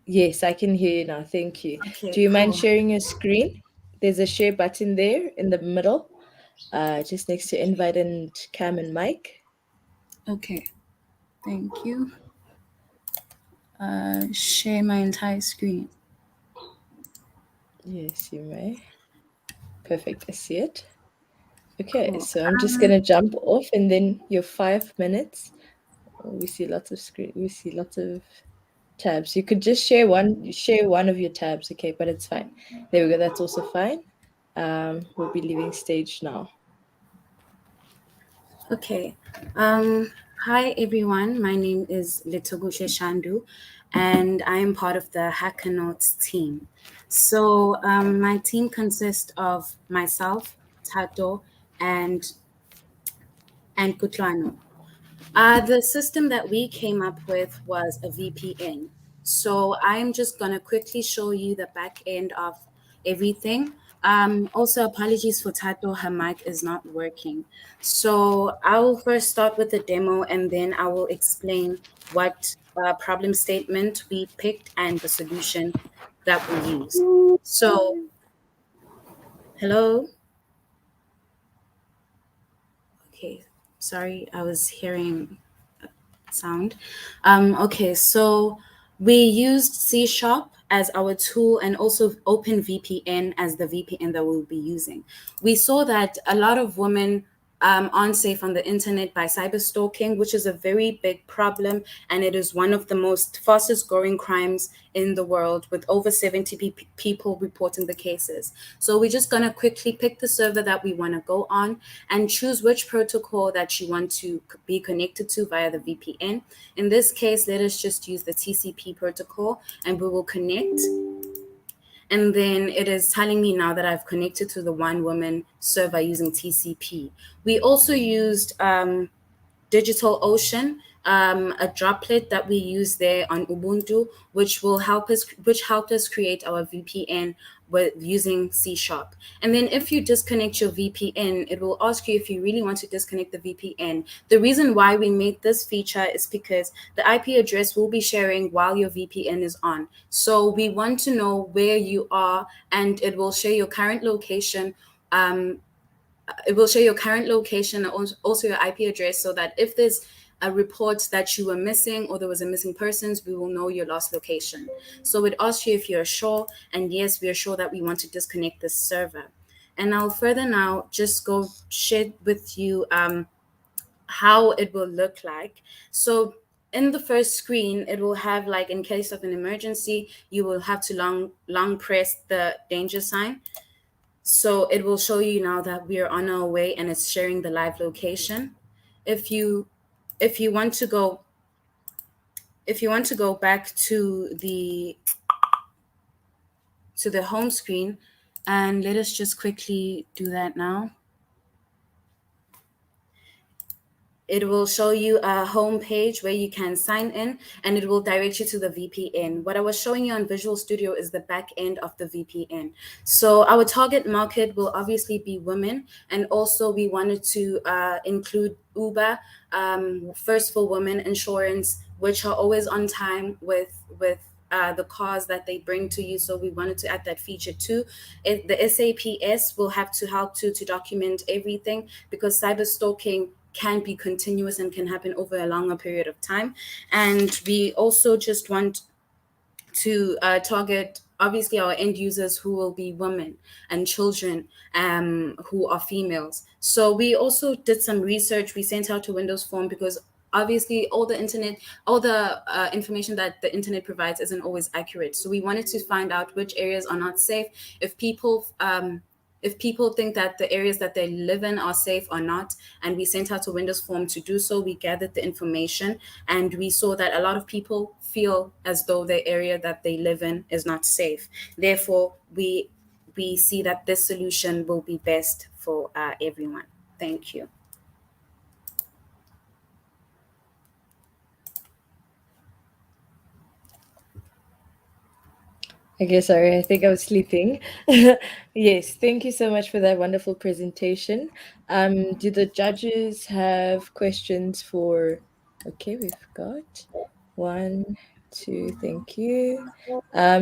Yes, I can hear you now. Thank you. Okay, Do you mind cool. sharing your screen? There's a share button there in the middle, just next to invite and cam and mic. Okay, thank you. Share my entire screen. Yes, you may. Perfect. I see it. Okay, Cool. so I'm just gonna jump off, and then your 5 minutes. We see lots of screen. We see lots of tabs. You could just share one of your tabs, okay? But it's fine. There we go. That's also fine. We'll be leaving stage now. Okay. Hi everyone. My name is Litogushe Shandu, and I am part of the Hackanauts team. So my team consists of myself, Tato, and Kutlano. The system that we came up with was a VPN. So I'm just going to quickly show you the back end of everything. Also, apologies for Tato, her mic is not working. So I will first start with the demo, and then I will explain what problem statement we picked and the solution that we used. So, hello? Okay, sorry, I was hearing sound. Okay, so we used C# as our tool and also OpenVPN as the VPN that we'll be using. We saw that a lot of women aren't safe on the internet by cyber stalking, which is a very big problem, and it is one of the most fastest growing crimes in the world, with over 70 people reporting the cases. So we're just going to quickly pick the server that we want to go on and choose which protocol that you want to be connected to via the VPN. In this case, let us just use the TCP protocol, and we will connect. And then it is telling me now that I've connected to the one woman server using TCP. We also used DigitalOcean, a droplet that we use there on Ubuntu, which helped us create our VPN with using C#. And then if you disconnect your VPN, it will ask you if you really want to disconnect the VPN. The reason why we made this feature is because the IP address will be sharing while your VPN is on. So we want to know where you are, and it will share your current location. It will show your current location and also your IP address, so that if there's a report that you were missing or there was a missing persons, we will know your lost location. So it asks you if you're sure, and yes, we are sure that we want to disconnect this server. And I'll further now just go share with you how it will look like. So in the first screen, it will have, like, in case of an emergency, you will have to long press the danger sign. So it will show you now that we are on our way, and it's sharing the live location. If you want to go back to the home screen, and let us just quickly do that now. It will show you a home page where you can sign in, and it will direct you to the VPN. What I was showing you on Visual Studio is the back end of the VPN. So our target market will obviously be women, and also we wanted to include Uber, First for Women insurance, which are always on time with the cars that they bring to you. So we wanted to add that feature too. The SAPS will have to help to document everything, because cyber stalking can be continuous and can happen over a longer period of time. And we also just want to target, obviously, our end users, who will be women and children who are females. So we also did some research. We sent out a Windows form, because obviously all the information that the internet provides isn't always accurate. So we wanted to find out which areas are not safe, if people think that the areas that they live in are safe or not. And we sent out a Windows form to do so. We gathered the information, and we saw that a lot of people feel as though the area that they live in is not safe. Therefore, we see that this solution will be best for everyone. Thank you. Okay, sorry, I think I was sleeping. Yes, thank you so much for that wonderful presentation. Do the judges have questions for... Okay, we've got 1, 2, thank you.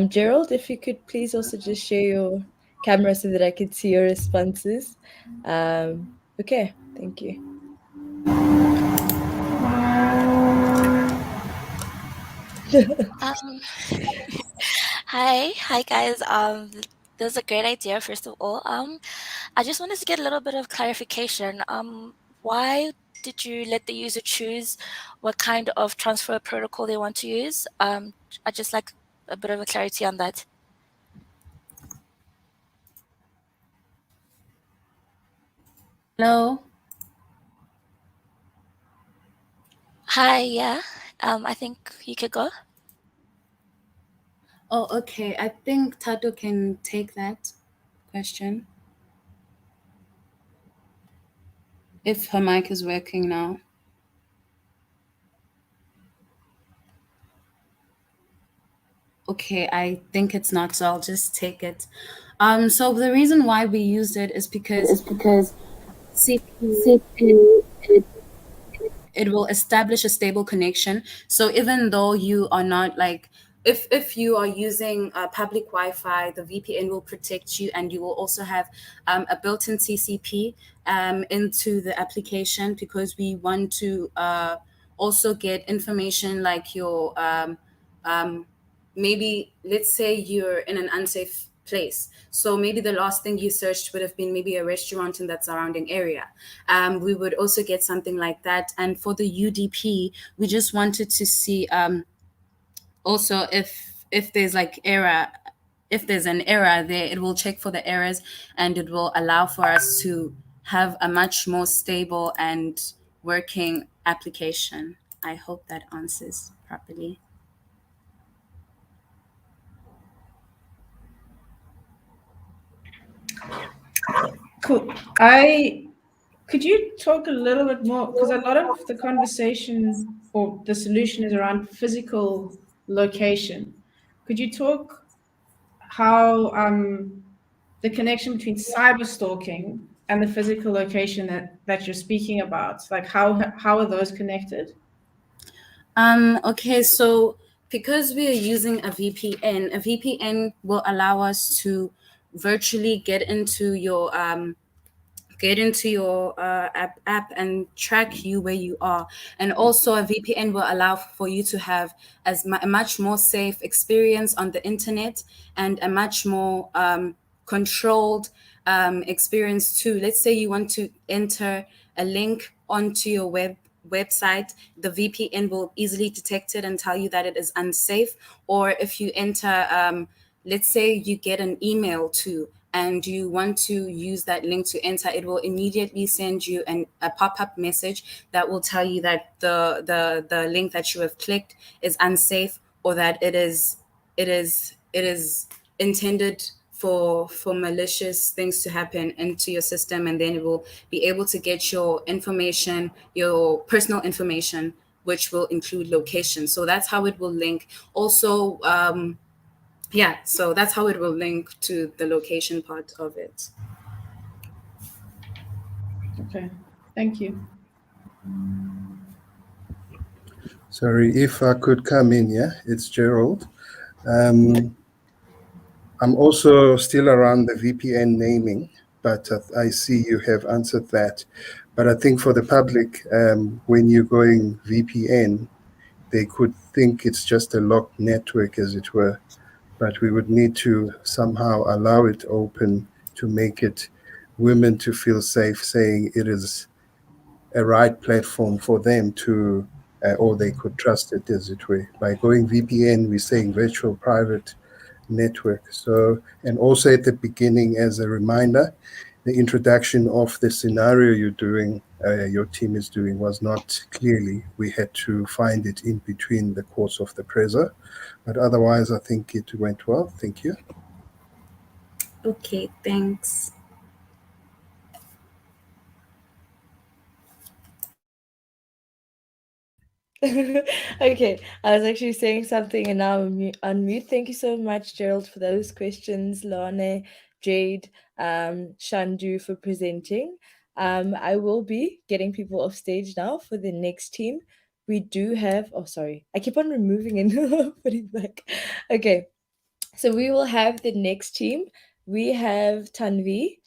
Gerald, if you could please also just share your camera so that I could see your responses. Okay, thank you. Um, hi guys. That's a great idea. First of all, I just wanted to get a little bit of clarification. Why did you let the user choose what kind of transfer protocol they want to use? I just like a bit of a clarity on that. Hello. Hi, yeah. I think you could go. Oh, okay. I think Tato can take that question, if her mic is working now. Okay, I think it's not, so I'll just take it. So the reason why we used it is because CPU, it will establish a stable connection. So even though you are not, like, if you are using public Wi-Fi, the VPN will protect you, and you will also have a built-in TCP into the application, because we want to also get information like your maybe, let's say you're in an unsafe place. So maybe the last thing you searched would have been maybe a restaurant in that surrounding area. We would also get something like that. And for the UDP, we just wanted to see also if there's like error. If there's an error there, it will check for the errors, and it will allow for us to have a much more stable and working application. I hope that answers properly. Cool. Could you talk a little bit more, because a lot of the conversation or the solution is around physical location. Could you talk how the connection between cyber stalking and the physical location that you're speaking about, like how are those connected? Okay, so because we are using a VPN will allow us to virtually get into your get into your app and track you where you are. And also a VPN will allow for you to have a much more safe experience on the internet, and a much more controlled experience too. Let's say you want to enter a link onto your website, the VPN will easily detect it and tell you that it is unsafe. Or if you enter, let's say you get an email too, and you want to use that link to enter, it will immediately send you a pop-up message that will tell you that the link that you have clicked is unsafe, or that it is intended for malicious things to happen into your system, and then it will be able to get your information, your personal information, which will include location. So that's how it will link. Also, so that's how it will link to the location part of it. Okay, thank you. Sorry, if I could come in, yeah, it's Gerald. I'm also still around the VPN naming, but I see you have answered that. But I think for the public, when you're going VPN, they could think it's just a locked network, as it were. But we would need to somehow allow it open to make it women to feel safe, saying it is a right platform for them to, or they could trust it, as it were. By going VPN, we're saying virtual private network. So, and also at the beginning, as a reminder, the introduction of the scenario you're doing, your team is doing, was not clearly. We had to find it in between the course of the preso, but otherwise I think it went well. Thank you. Okay, thanks. Okay, I was actually saying something and now I'm unmute. Thank you so much, Gerald, for those questions. Lane, Jade, Shandu for presenting. I will be getting people off stage now for the next team. We do have, oh, sorry, I keep on removing and putting back. Okay, so we will have the next team. We have Tanvi.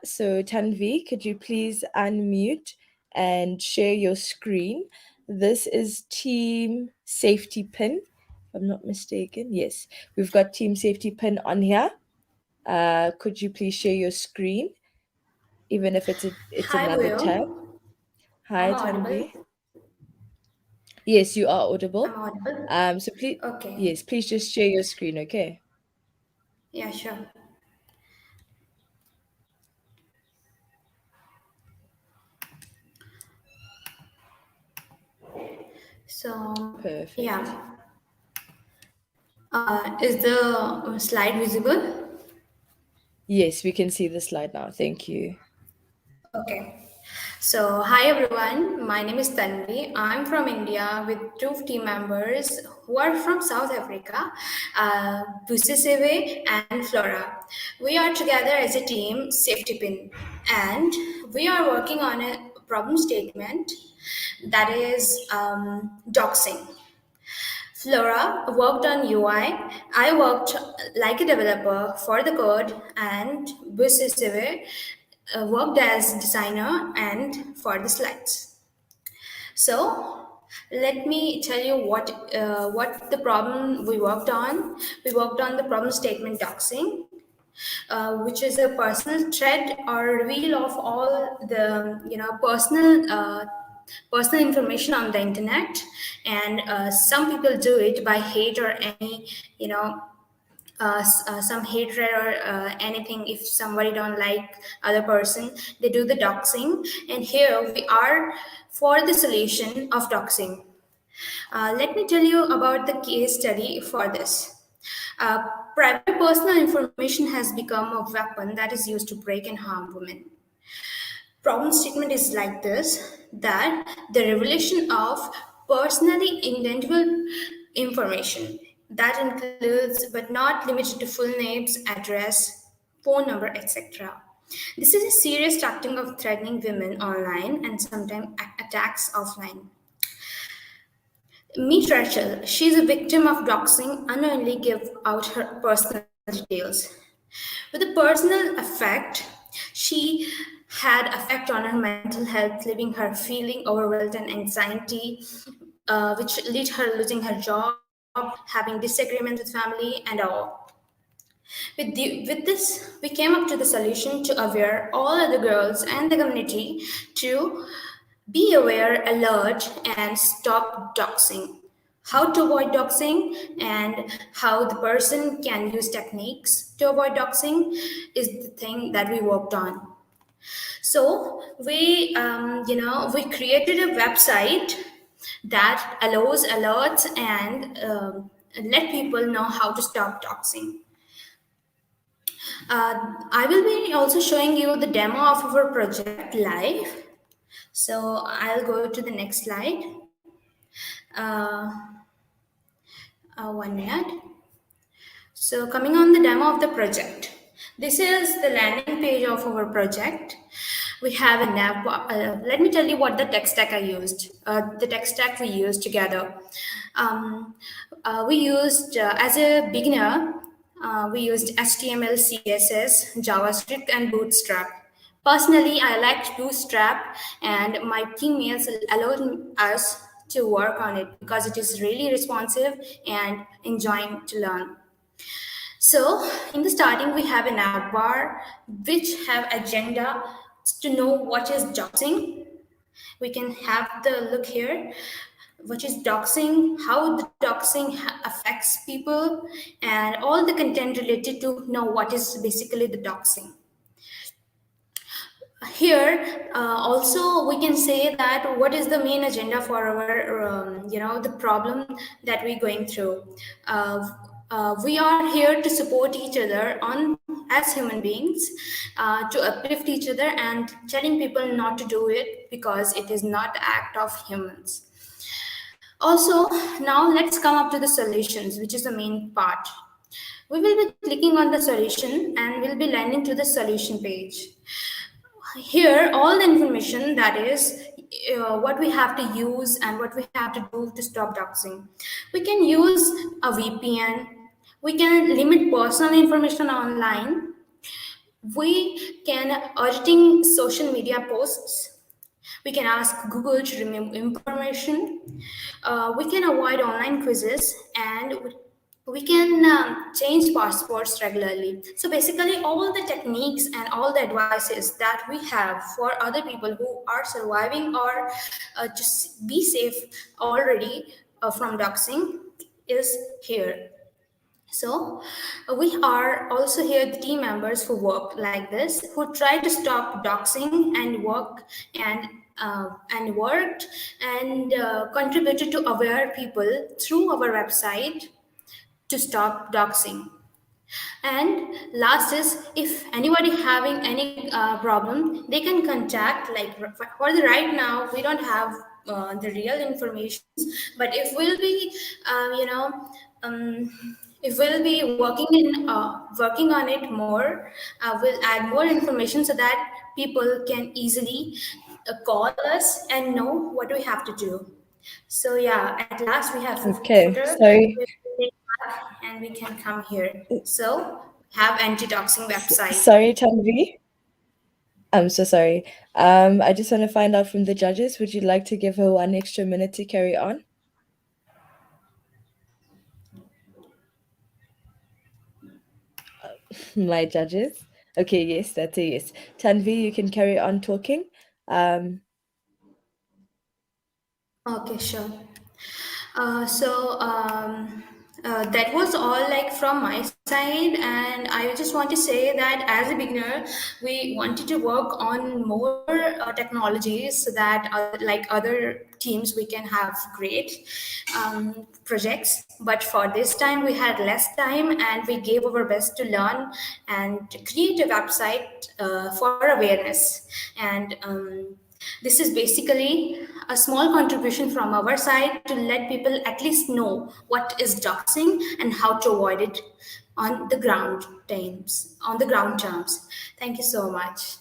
So Tanvi, could you please unmute and share your screen? This is Team Safety Pin, if I'm not mistaken. Yes, we've got Team Safety Pin on here. Could you please share your screen, even if it's Hi, another tab? Will. Hi, Am I Tanvi. audible? Yes, you are audible. I'm audible. So please, Okay. yes, please just share your screen, okay? Yeah, sure. So, Perfect. yeah. Is the slide visible? Yes, we can see the slide now. Thank you. Okay. So, hi everyone. My name is Tanvi. I'm from India with two team members who are from South Africa, Busiseve and Flora. We are together as a team, Safety Pin, and we are working on a problem statement that is doxing. Flora worked on UI. I worked like a developer for the code, and Busiseve worked as designer and for the slides. So let me tell you what the problem we worked on. We worked on the problem statement doxing, which is a personal thread or reveal of all the personal information on the internet. And some people do it by hate or any some hatred or anything. If somebody don't like other person, they do the doxing, and here we are for the solution of doxing. Let me tell you about the case study for this. uh, Private personal information has become a weapon that is used to break and harm women. Problem statement is like this, that the revelation of personally identifiable information that includes but not limited to full names, address, phone number, etc. This is a serious tactic of threatening women online and sometimes attacks offline. Meet Rachel. She is a victim of doxing, unknowingly give out her personal details. With a personal effect, she had effect on her mental health, leaving her feeling overwhelmed and anxiety, which led her losing her job, having disagreements with family, and all. With this, we came up to the solution to aware all other girls and the community to be aware, alert, and stop doxing. How to avoid doxing and how the person can use techniques to avoid doxing is the thing that we worked on. So we created a website that allows alerts and let people know how to stop doxing. I will be also showing you the demo of our project live. So I'll go to the next slide. Uh, 1 minute. So coming on the demo of the project. This is the landing page of our project. We have a nav. Let me tell you what the tech stack I used. The tech stack we used together. We used, as a beginner, we used HTML, CSS, JavaScript, and Bootstrap. Personally, I liked Bootstrap, and my teammates allowed us to work on it because it is really responsive and enjoying to learn. So in the starting, we have a nav bar which have agenda to know what is doxing. We can have the look here, what is doxing, how the doxing affects people, and all the content related to know what is basically the doxing. Here also we can say that what is the main agenda for our the problem that we're going through. We are here to support each other on as human beings, to uplift each other and telling people not to do it because it is not the act of humans. Also, now let's come up to the solutions, which is the main part. We will be clicking on the solution and we'll be landing to the solution page. Here, all the information that is what we have to use and what we have to do to stop doxing. We can use a VPN. We can limit personal information online. We can auditing social media posts. We can ask Google to remove information. We can avoid online quizzes, and we can change passports regularly. So basically all the techniques and all the advices that we have for other people who are surviving or to be safe already from doxing is here. So we are also here the team members who work like this, who try to stop doxing and work and worked and contributed to aware people through our website to stop doxing. And last is, if anybody having any problem, they can contact, like for the right now, we don't have the real information, but if we'll be, if we'll be working on it more, we'll add more information so that people can easily call us and know what we have to do. So yeah, at last we have Okay, footer. sorry. And we can come here. So have anti-doxing website. Sorry, Tanvi. I'm so sorry. I just want to find out from the judges, would you like to give her 1 extra minute to carry on? My judges? Okay, yes, that's a yes. Tanvi, you can carry on talking. Okay, sure. That was all like from my side, and I just want to say that as a beginner, we wanted to work on more technologies so that like other teams we can have great projects. But for this time, we had less time, and we gave our best to learn and to create a website for awareness. And this is basically a small contribution from our side to let people at least know what is doxing and how to avoid it on the ground terms. Thank you so much.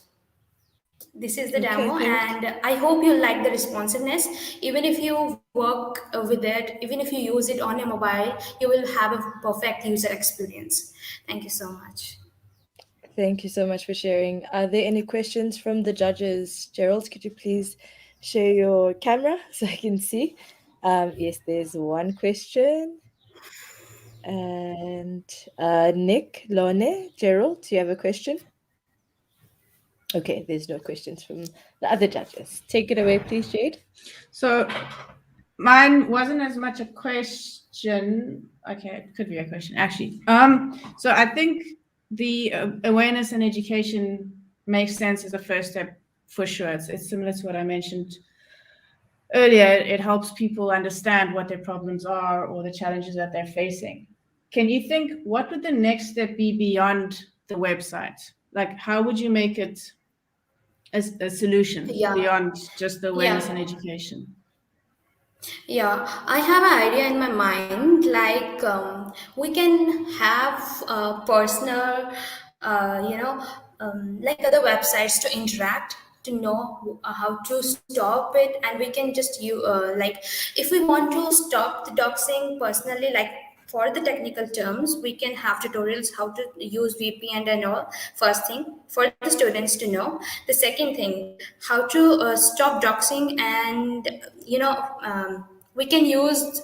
This is the demo, and I hope you like the responsiveness. Even if you work with it, even if you use it on a mobile, you will have a perfect user experience. Thank you so much. Thank you so much for sharing. Are there any questions from the judges? Gerald, could you please share your camera so I can see? Yes, there's one question. And Nick, Lone, Gerald, do you have a question? Okay, there's no questions from the other judges. Take it away, please, Jade. So mine wasn't as much a question. Okay, it could be a question actually. So I think the awareness and education makes sense as a first step for sure. It's similar to what I mentioned earlier. It helps people understand what their problems are or the challenges that they're facing. Can you think what would the next step be beyond the website? Like, how would you make it a solution beyond just the awareness and education? Yeah, I have an idea in my mind. Like, we can have personal, like other websites to interact to know how to stop it, and we can just you like if we want to stop the doxing personally, like for the technical terms, we can have tutorials how to use VPN and all. First thing for the students to know. The second thing, how to stop doxing, and we can use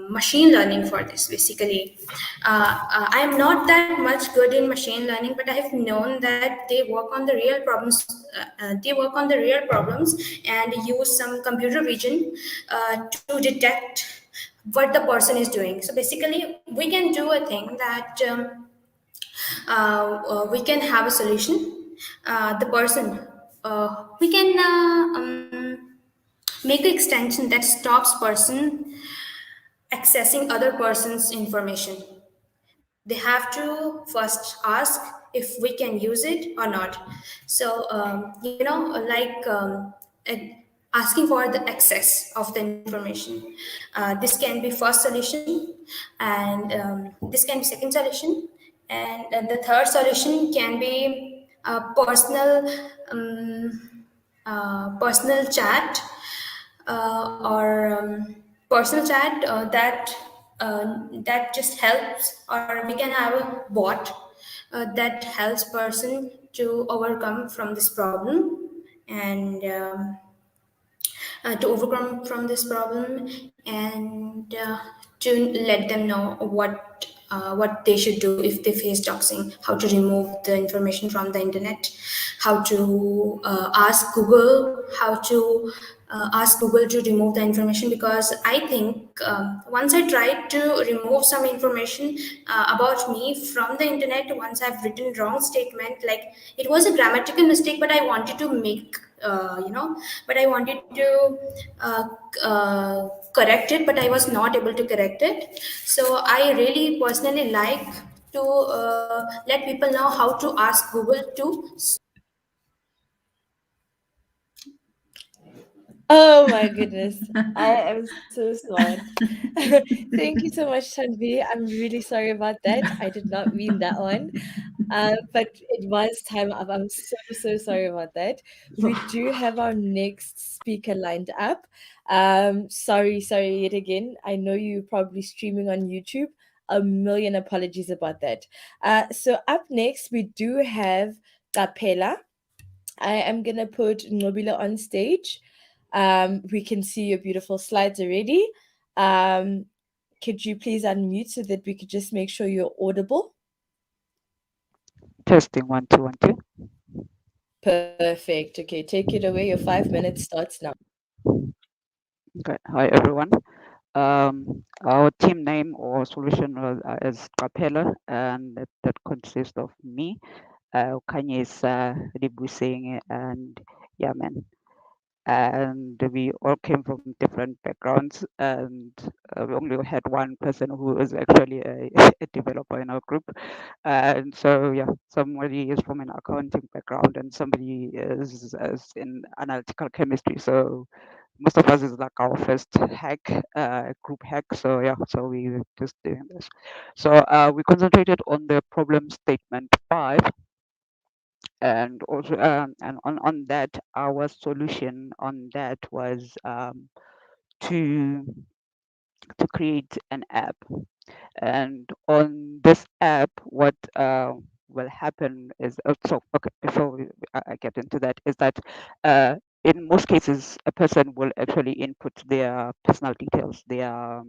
machine learning for this. Basically, I'm not that much good in machine learning, but I have known that they work on the real problems. And use some computer vision to detect what the person is doing. So basically, we can do a thing that we can have a solution. The person, we can make an extension that stops person accessing other person's information. They have to first ask if we can use it or not. So asking for the access of the information. This can be first solution, and this can be second solution, and the third solution can be personal chat, or personal chat that just helps, or we can have a bot that helps person to overcome from this problem, and to overcome from this problem, and to let them know what they should do if they face doxing, how to remove the information from the internet, how to ask Google to remove the information. Because I think once I tried to remove some information about me from the internet, once I've written wrong statement, like it was a grammatical mistake, but I wanted to make but I wanted to correct it, but I was not able to correct it. So I really personally like to let people know how to ask Google to. Oh my goodness. I am so smart. Thank you so much, Tanvi. I'm really sorry about that. I did not mean that one. But it was time up. I'm so, so sorry about that. We do have our next speaker lined up. Sorry yet again. I know you're probably streaming on YouTube. A million apologies about that. So up next, we do have Capella. I am gonna put Nobila on stage. We can see your beautiful slides already. Could you please unmute so that we could just make sure you're audible? Testing 1 2 1 2. Perfect. Okay, take it away. Your 5 minutes starts now. Okay. Hi everyone. Our team name or solution is Capella, and that consists of me, Kanyesa, Libusing, and Yaman. And we all came from different backgrounds, and we only had one person who is actually a developer in our group. And so yeah, somebody is from an accounting background and somebody is in analytical chemistry. So most of us is like our first hack, group hack. So yeah, so we were just doing this. So we concentrated on the problem statement 5, and also and on that, our solution on that was to create an app. And on this app, what will happen is okay, before I get into that, is that in most cases a person will actually input their personal details, their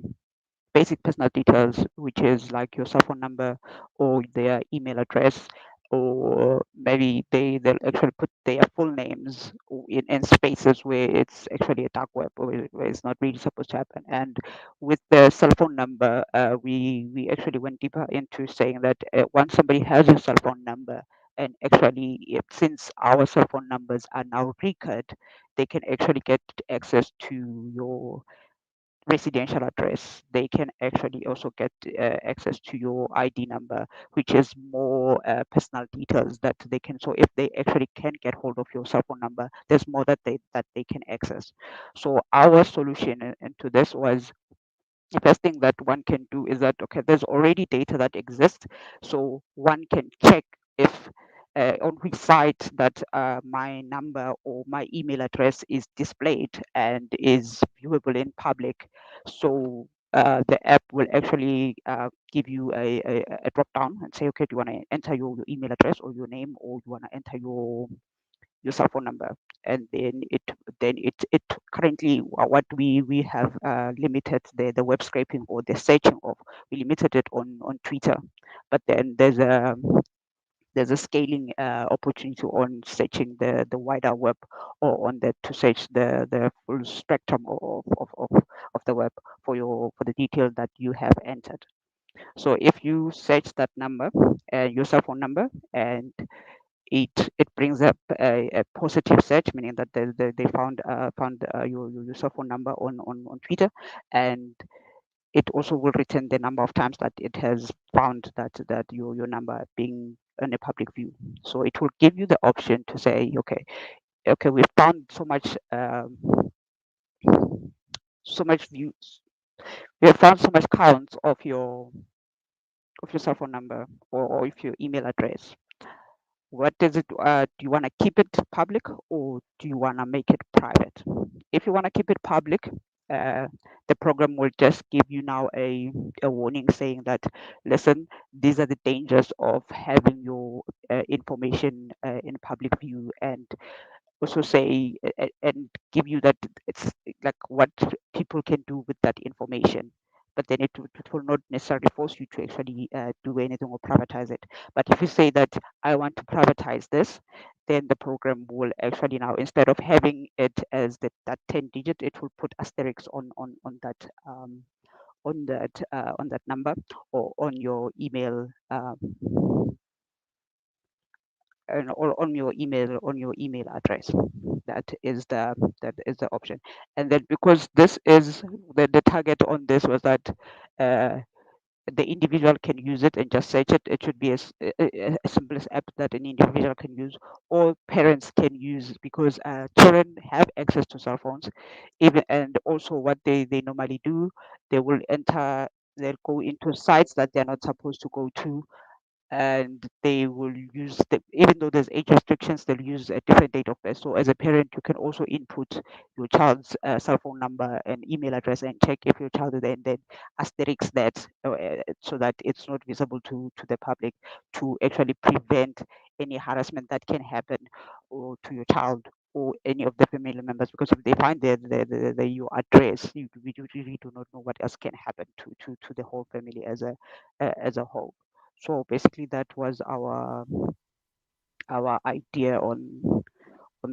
basic personal details, which is like your cell phone number or their email address, or maybe they'll actually put their full names in spaces where it's actually a dark web, or where it's not really supposed to happen. And with the cell phone number, we actually went deeper into saying that once somebody has your cell phone number, and actually since our cell phone numbers are now recurred, they can actually get access to your residential address. They can actually also get access to your ID number, which is more personal details that they can. So if they actually can get hold of your cell phone number, there's more that they can access. So our solution into this was, the best thing that one can do is that, okay, there's already data that exists, so one can check if on which site that my number or my email address is displayed and is viewable in public. So the app will actually give you a drop down and say, okay, do you want to enter your email address or your name, or you want to enter your cell phone number? And then it currently, what we have limited the web scraping or the searching of, we limited it on Twitter, but then there's a scaling opportunity on searching the wider web, or on the to search the full spectrum of the web for the detail that you have entered. So if you search that number, your cell phone number, and it brings up a positive search, meaning that they found your cell phone number on Twitter, and it also will return the number of times that it has found that your number being in a public view. So it will give you the option to say, okay, we've found so much views, we have found so much counts of your cell phone number, or if your email address. What does it? Do you want to keep it public, or do you want to make it private? If you want to keep it public, the program will just give you now a warning saying that, listen, these are the dangers of having your information in public view, and also say and give you that it's like what people can do with that information. But then it will not necessarily force you to actually do anything or privatize it. But if you say that I want to privatize this, then the program will actually now, instead of having it as that 10 digit, it will put asterisks on that on that number, or on your email or on your email address. That is the option. And then, because this is the target on this was that the individual can use it and just search it. It should be a simplest app that an individual can use, or parents can use, because children have access to cell phones. Even, and also what they normally do, they will enter, they'll go into sites that they're not supposed to go to, and they will use even though there's age restrictions, they'll use a different date of birth. So as a parent, you can also input your child's cell phone number and email address, and check if your child is there, and then asterisk that, so that it's not visible to the public, to actually prevent any harassment that can happen, or to your child or any of the family members. Because if they find your address, we really do not know what else can happen to the whole family as a whole. So basically, that was our idea on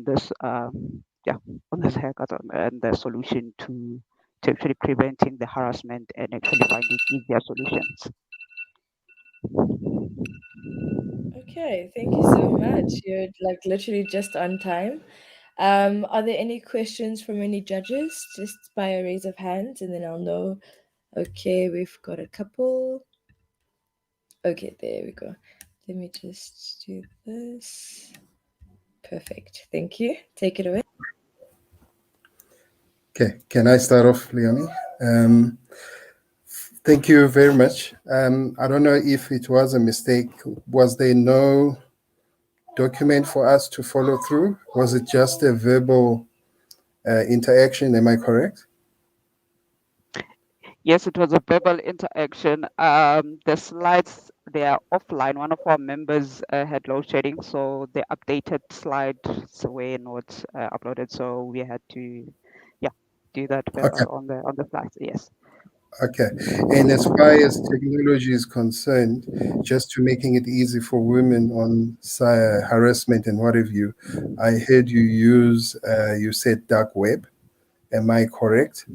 this on this hackathon, and the solution to actually preventing the harassment and actually finding easier solutions. Okay, thank you so much. You're like literally just on time. Are there any questions from any judges? Just by a raise of hands, and then I'll know. Okay, we've got a couple. Okay, there we go. Let me just do this. Perfect. Thank you. Take it away. Okay, can I start off, Leonie? Thank you very much. I don't know if it was a mistake. Was there no document for us to follow through? Was it just a verbal interaction? Am I correct? Yes, it was a verbal interaction. The slides they are offline. One of our members had load shedding, so the updated slides were not uploaded. So we had to, yeah, do that Okay. on the slides. Yes. Okay. And as far as technology is concerned, just to making it easy for women on harassment and what have you, I heard you use, you said dark web. Am I correct?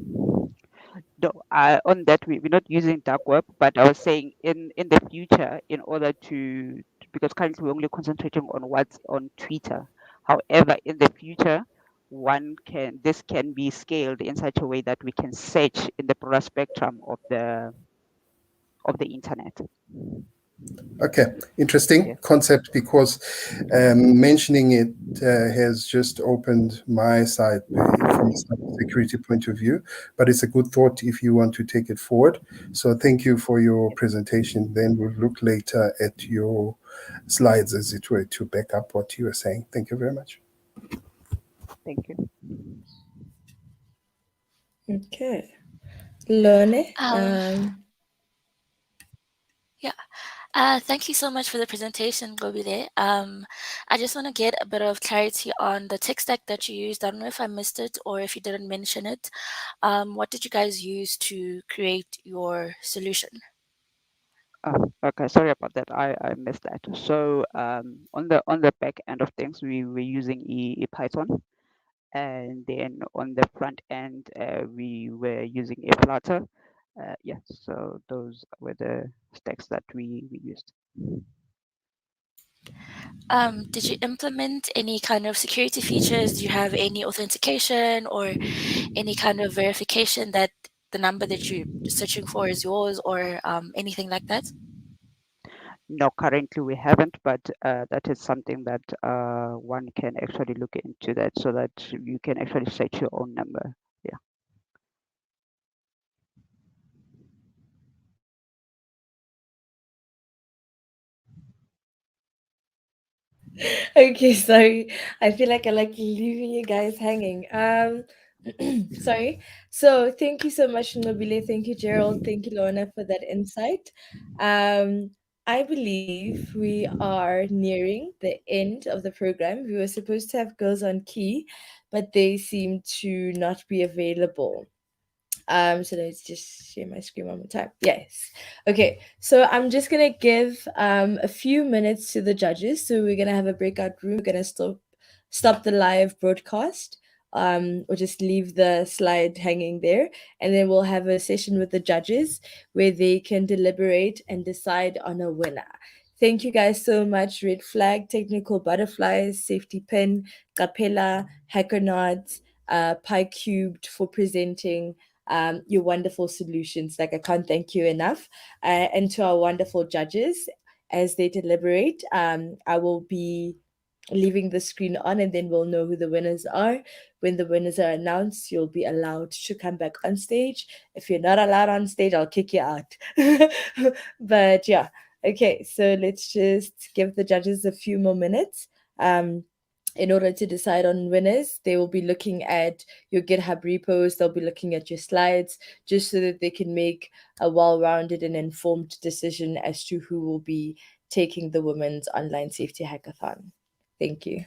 No, on that we're not using dark web, but I was saying in the future, in order to because currently we're only concentrating on what's on Twitter. However, in the future, this can be scaled in such a way that we can search in the broader spectrum of the internet. Okay, interesting Yeah. concept because mentioning it has just opened my side from a security point of view, but it's a good thought if you want to take it forward. So thank you for your presentation. Then we'll look later at your slides, as it were, to back up what you were saying. Thank you very much. Thank you. Okay. Lone, Yeah. Thank you so much for the presentation, Gobile. I just want to get a bit of clarity on the tech stack that you used. I don't know if I missed it or if you didn't mention it. What did you guys use to create your solution? Okay, sorry about that. I missed that. So on the back end of things, we were using Python, and then on the front end, we were using a Flutter. Yeah, so those were the stacks that we used. Did you implement any kind of security features? Do you have any authentication or any kind of verification that the number that you're searching for is yours or anything like that? No, currently we haven't, but that is something that one can actually look into that so that you can actually set your own number. Yeah. Okay, sorry. I feel like I like leaving you guys hanging. Sorry. So thank you so much, Nobile. Thank you, Gerald. Thank you, Lorna, for that insight. I believe we are nearing the end of the program. We were supposed to have girls on key, but they seem to not be available. So let's just share my screen one more time. Yes. Okay. So I'm just gonna give a few minutes to the judges. So we're gonna have a breakout room. We're gonna stop the live broadcast. Or just leave the slide hanging there, and then we'll have a session with the judges where they can deliberate and decide on a winner. Thank you guys so much. Red Flag, Technical Butterflies, Safety Pin, Capella, Hackernods, Pi Cubed for presenting your wonderful solutions. Like, I can't thank you enough. And to our wonderful judges, as they deliberate, I will be leaving the screen on, and then we'll know who the winners are. When the winners are announced, you'll be allowed to come back on stage. If you're not allowed on stage, I'll kick you out. But yeah, okay, so let's just give the judges a few more minutes. In order to decide on winners, they will be looking at your GitHub repos, they'll be looking at your slides, just so that they can make a well-rounded and informed decision as to who will be taking the Women's Online Safety Hackathon. Thank you.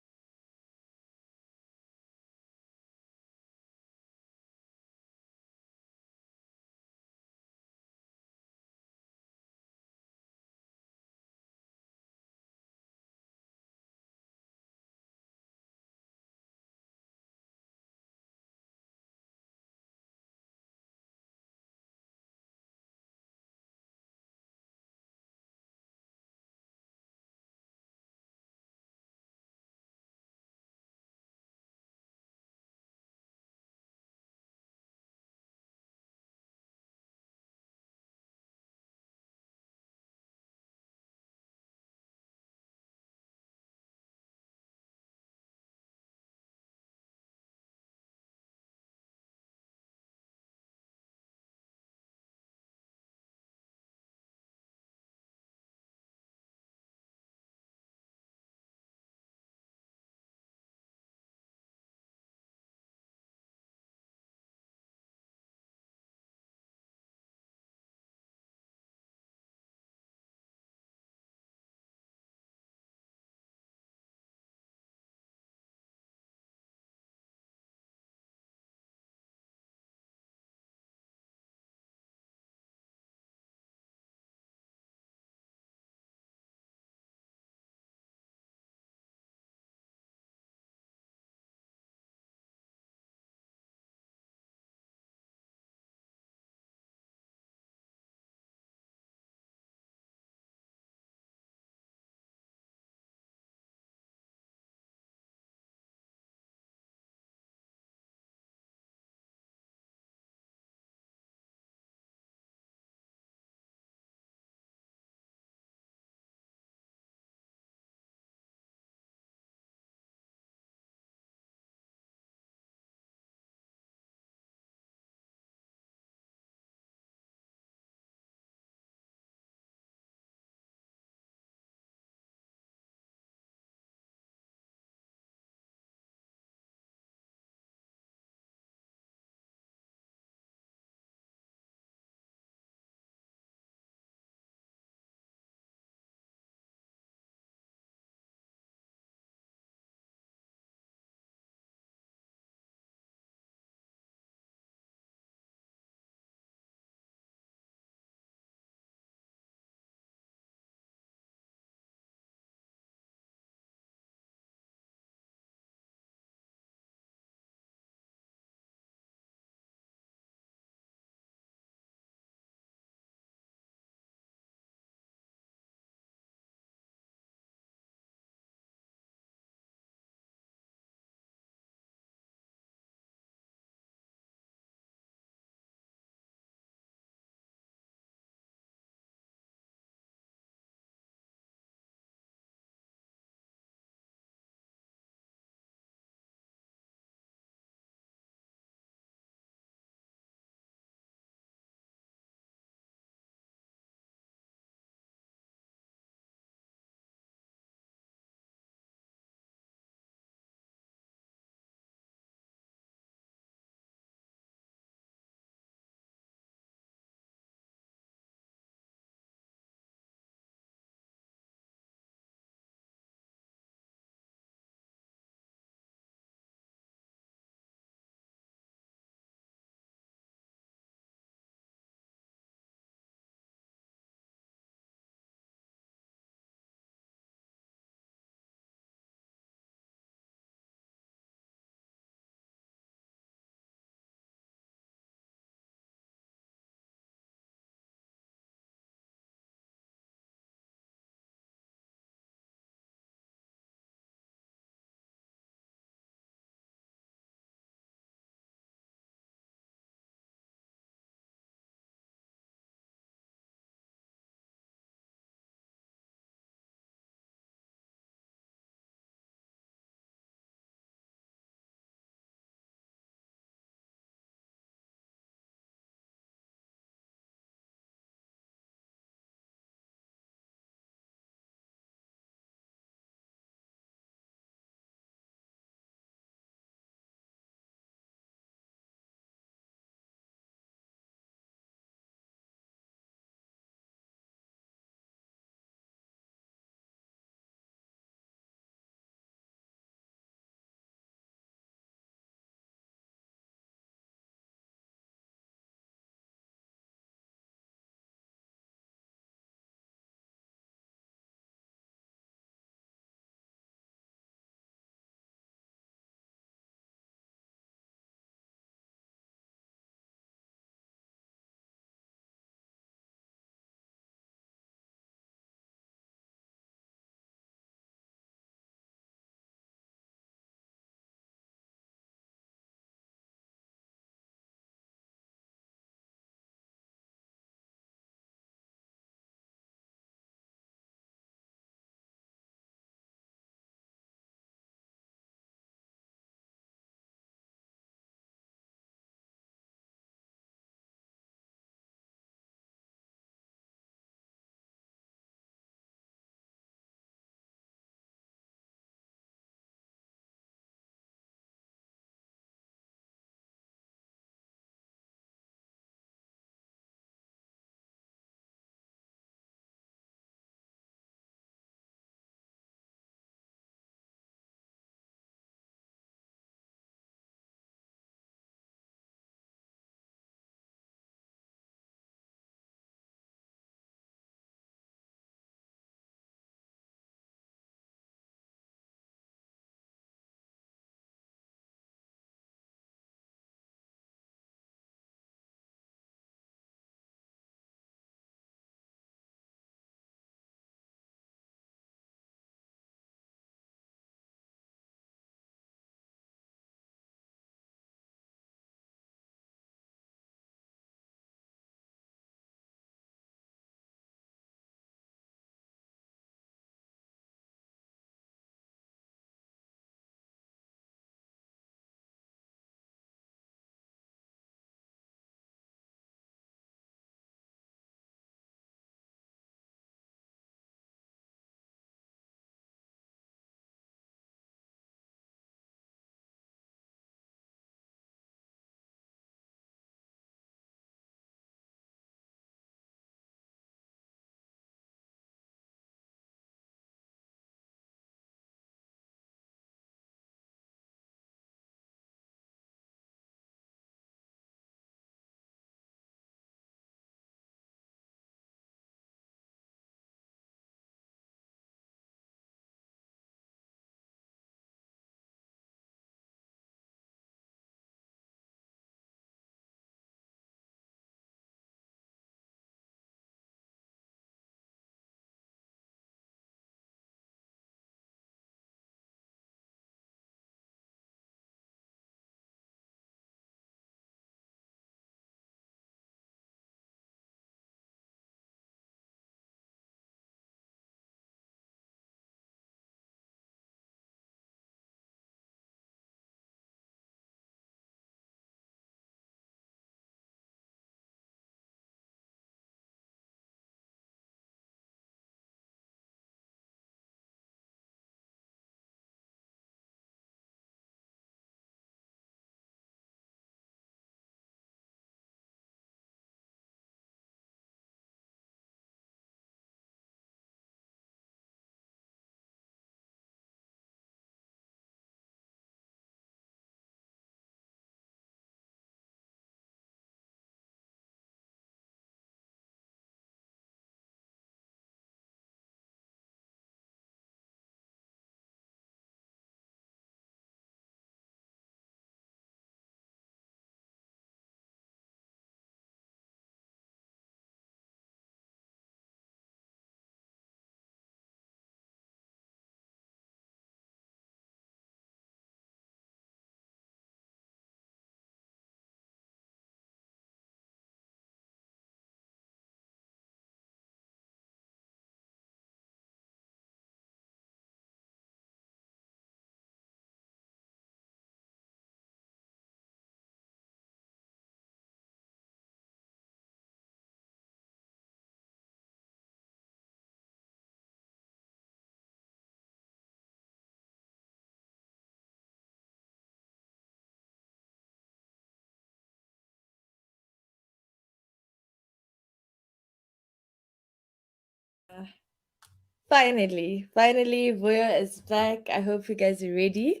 Finally, Voya is back. I hope you guys are ready.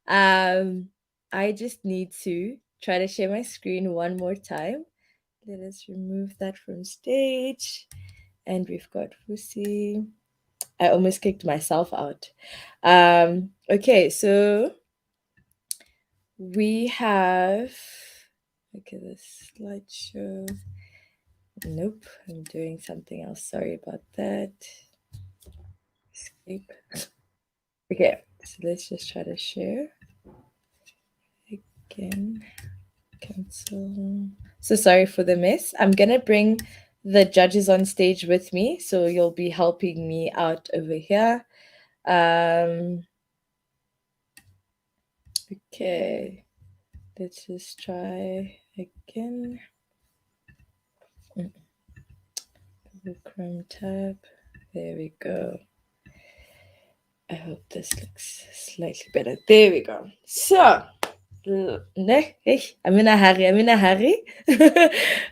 I just need to try to share my screen one more time. Let us remove that from stage. And we've got Fusi. I almost kicked myself out. Okay, so we have, okay, this slideshow. Nope, I'm doing something else. Sorry about that. Escape. Okay, so let's just try to share again. Cancel. So sorry for the mess. I'm gonna bring the judges on stage with me, so you'll be helping me out over here. Okay, let's just try again. The Chrome tab. There we go. I hope this looks slightly better. There we go. So, hey, I'm in a hurry.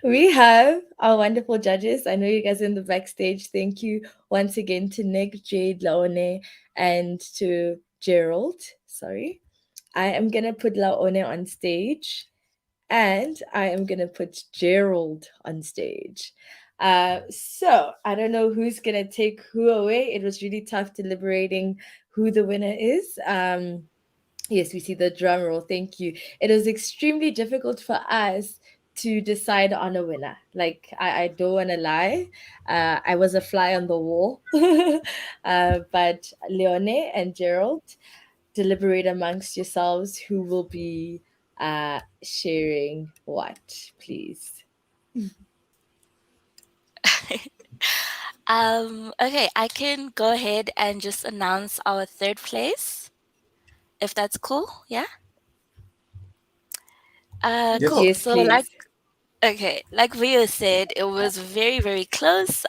We have our wonderful judges. I know you guys are in the backstage. Thank you once again to Nick, Jade, Laone, and to Gerald. Sorry. I am going to put Laone on stage and I am going to put Gerald on stage. So I don't know who's going to take who away. It was really tough deliberating who the winner is. Yes, we see the drum roll. Thank you. It was extremely difficult for us to decide on a winner. Like, I don't want to lie. I was a fly on the wall. But Leone and Gerald, deliberate amongst yourselves who will be sharing what, please. Okay, I can go ahead and just announce our third place, if that's cool. Yeah. Cool. Yes, So please. like Rio said, it was very, very close.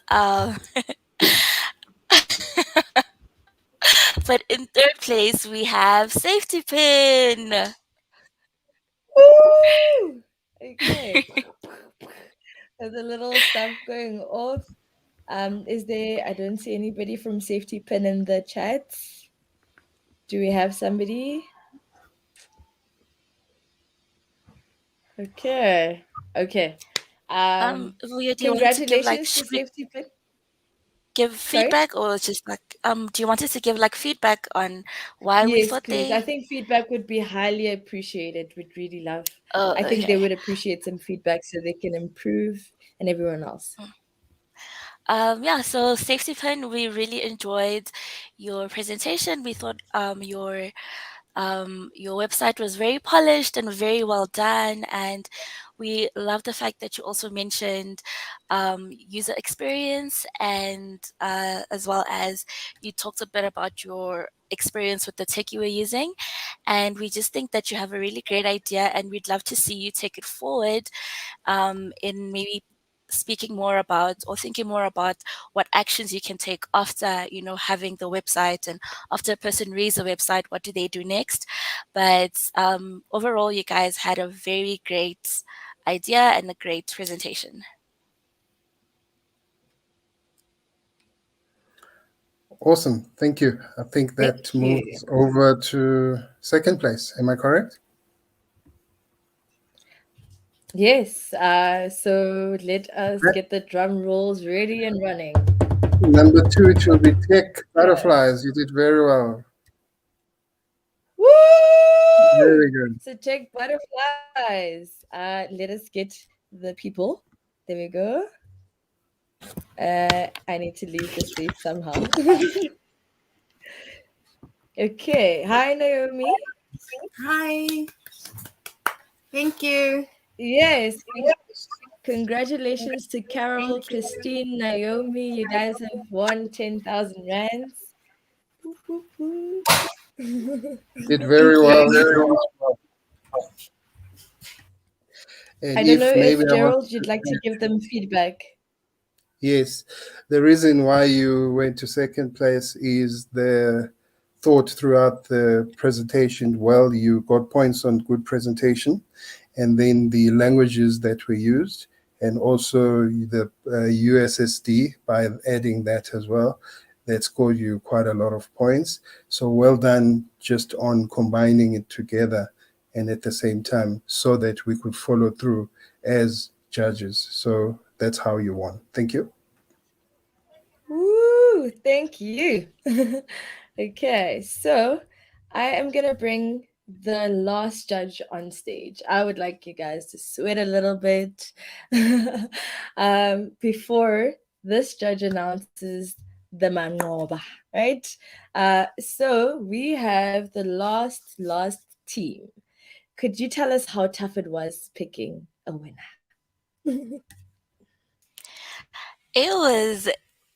But in third place we have Safety Pin. Woo! Okay. There's a little stuff going off. Is there? I don't see anybody from Safety Pin in the chat. Do we have somebody? Okay. Okay. Rio, do you want to give like Congratulations to Safety Pin. give Sorry? feedback, or just like do you want us to give like feedback on why we Yes, thought please. I they? think feedback would be highly appreciated. We'd really love. Oh, I think they okay. would appreciate some feedback so they can improve and everyone else. Yeah, so Safety Pin, we really enjoyed your presentation. We thought your website was very polished and very well done, and we love the fact that you also mentioned user experience, and as well as you talked a bit about your experience with the tech you were using. And we just think that you have a really great idea, and we'd love to see you take it forward in maybe speaking more about or thinking more about what actions you can take after having the website, and after a person reads the website, what do they do next. But overall, you guys had a very great idea and a great presentation. Awesome. Thank you. I think that moves over to second place. Am I correct? Yes. So let us get the drum rolls ready and running. Number 2, it will be Tech Butterflies. You did very well. Woo! Very good. So Tech Butterflies. Let us get the people. There we go. I need to leave the stage somehow. Okay. Hi, Naomi. Hi. Thank you. Yes. Congratulations to Carol, Christine, Naomi. You guys have won 10,000 rands. Did very well. And I don't know maybe if Gerald, you'd like to give them feedback. Yes, the reason why you went to second place is the thought throughout the presentation. Well, you got points on good presentation, and then the languages that were used and also the USSD by adding that as well. That scored you quite a lot of points. So well done just on combining it together and at the same time so that we could follow through as judges. So that's how you won. Thank you. Woo, thank you. Okay, so I am gonna bring the last judge on stage. I would like you guys to sweat a little bit before this judge announces the mangoba, right? So we have the last team. Could you tell us how tough it was picking a winner? It was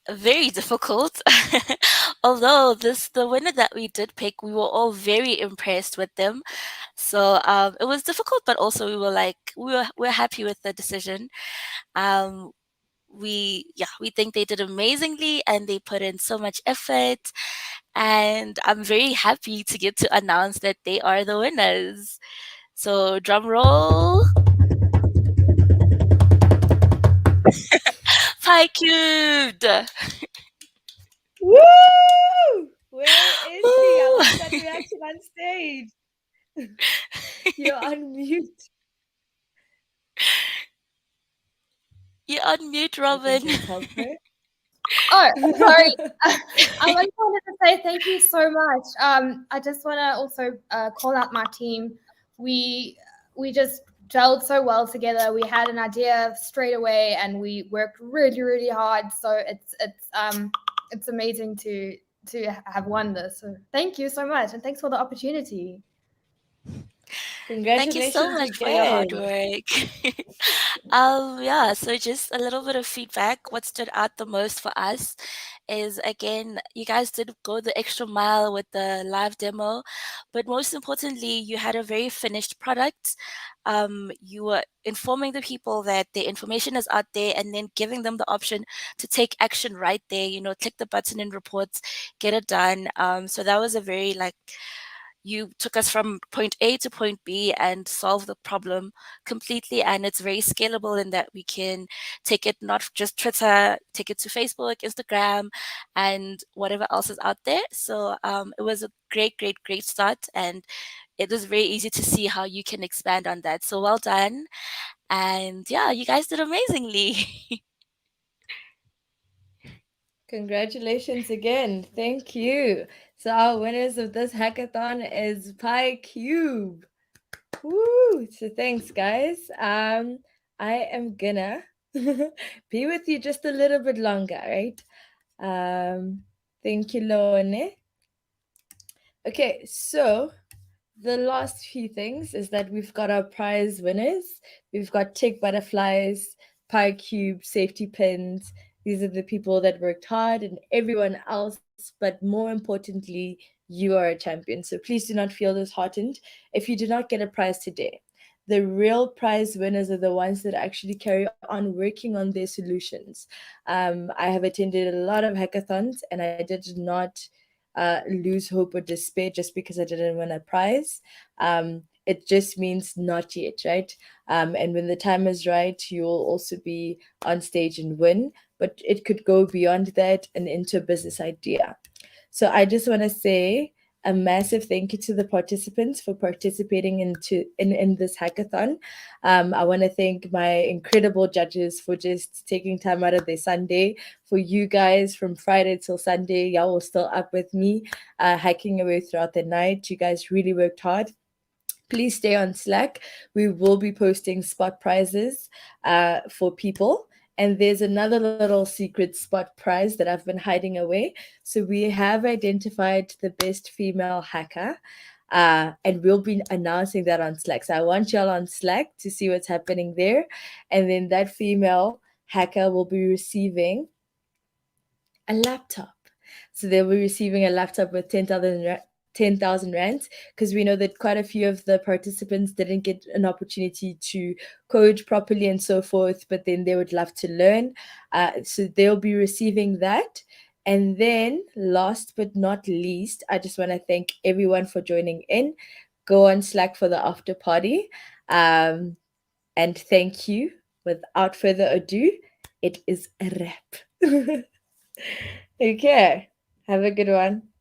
very difficult. Although the winner that we did pick, we were all very impressed with them. So it was difficult, but also we were like we're happy with the decision. Um, we think they did amazingly and they put in so much effort, and I'm very happy to get to announce that they are the winners. So drum roll. Pie cubed. Woo! Where is he? I want that reaction on stage. You're on mute. You're on mute, I think Robin. let's help her. Oh, sorry. I just wanted to say thank you so much. I just want to also call out my team. We just gelled so well together. We had an idea straight away, and we worked really hard. So it's amazing to have won this. So thank you so much, and thanks for the opportunity. Thank you so Congratulations much for your hard again. work. Yeah, so just a little bit of feedback. What stood out the most for us is, again, you guys did go the extra mile with the live demo, but most importantly, you had a very finished product. You were informing the people that the information is out there and then giving them the option to take action right there, click the button in reports, get it done. So that was a very you took us from point A to point B and solve the problem completely. And it's very scalable in that we can take it not just Twitter, take it to Facebook, Instagram, and whatever else is out there. So it was a great start. And it was very easy to see how you can expand on that. So well done. And yeah, you guys did amazingly. Congratulations again. Thank you. So our winners of this hackathon is Pi Cube. Woo! So thanks, guys. I am gonna be with you just a little bit longer, right? Thank you, Lone. Okay, so the last few things is that we've got our prize winners. We've got tick butterflies, pie cube, safety pins. These are the people that worked hard, and everyone else. But more importantly, you are a champion. So please do not feel disheartened if you do not get a prize today. The real prize winners are the ones that actually carry on working on their solutions. I have attended a lot of hackathons, and I did not lose hope or despair just because I didn't win a prize. It just means not yet, right? And when the time is right, you'll also be on stage and win, but it could go beyond that and into a business idea. So I just want to say a massive thank you to the participants for participating in this hackathon. I want to thank my incredible judges for just taking time out of their Sunday. For you guys, from Friday till Sunday, y'all were still up with me, hacking away throughout the night. You guys really worked hard. Please stay on Slack. We will be posting spot prizes for people. And there's another little secret spot prize that I've been hiding away. So we have identified the best female hacker. And we'll be announcing that on Slack. So I want y'all on Slack to see what's happening there. And then that female hacker will be receiving a laptop. So they'll be receiving a laptop with 10,000 rands, because we know that quite a few of the participants didn't get an opportunity to code properly and so forth, but then they would love to learn. So they'll be receiving that. And then last but not least, I just want to thank everyone for joining in. Go on Slack for the after party. And thank you without further ado, it is a wrap. Okay, have a good one.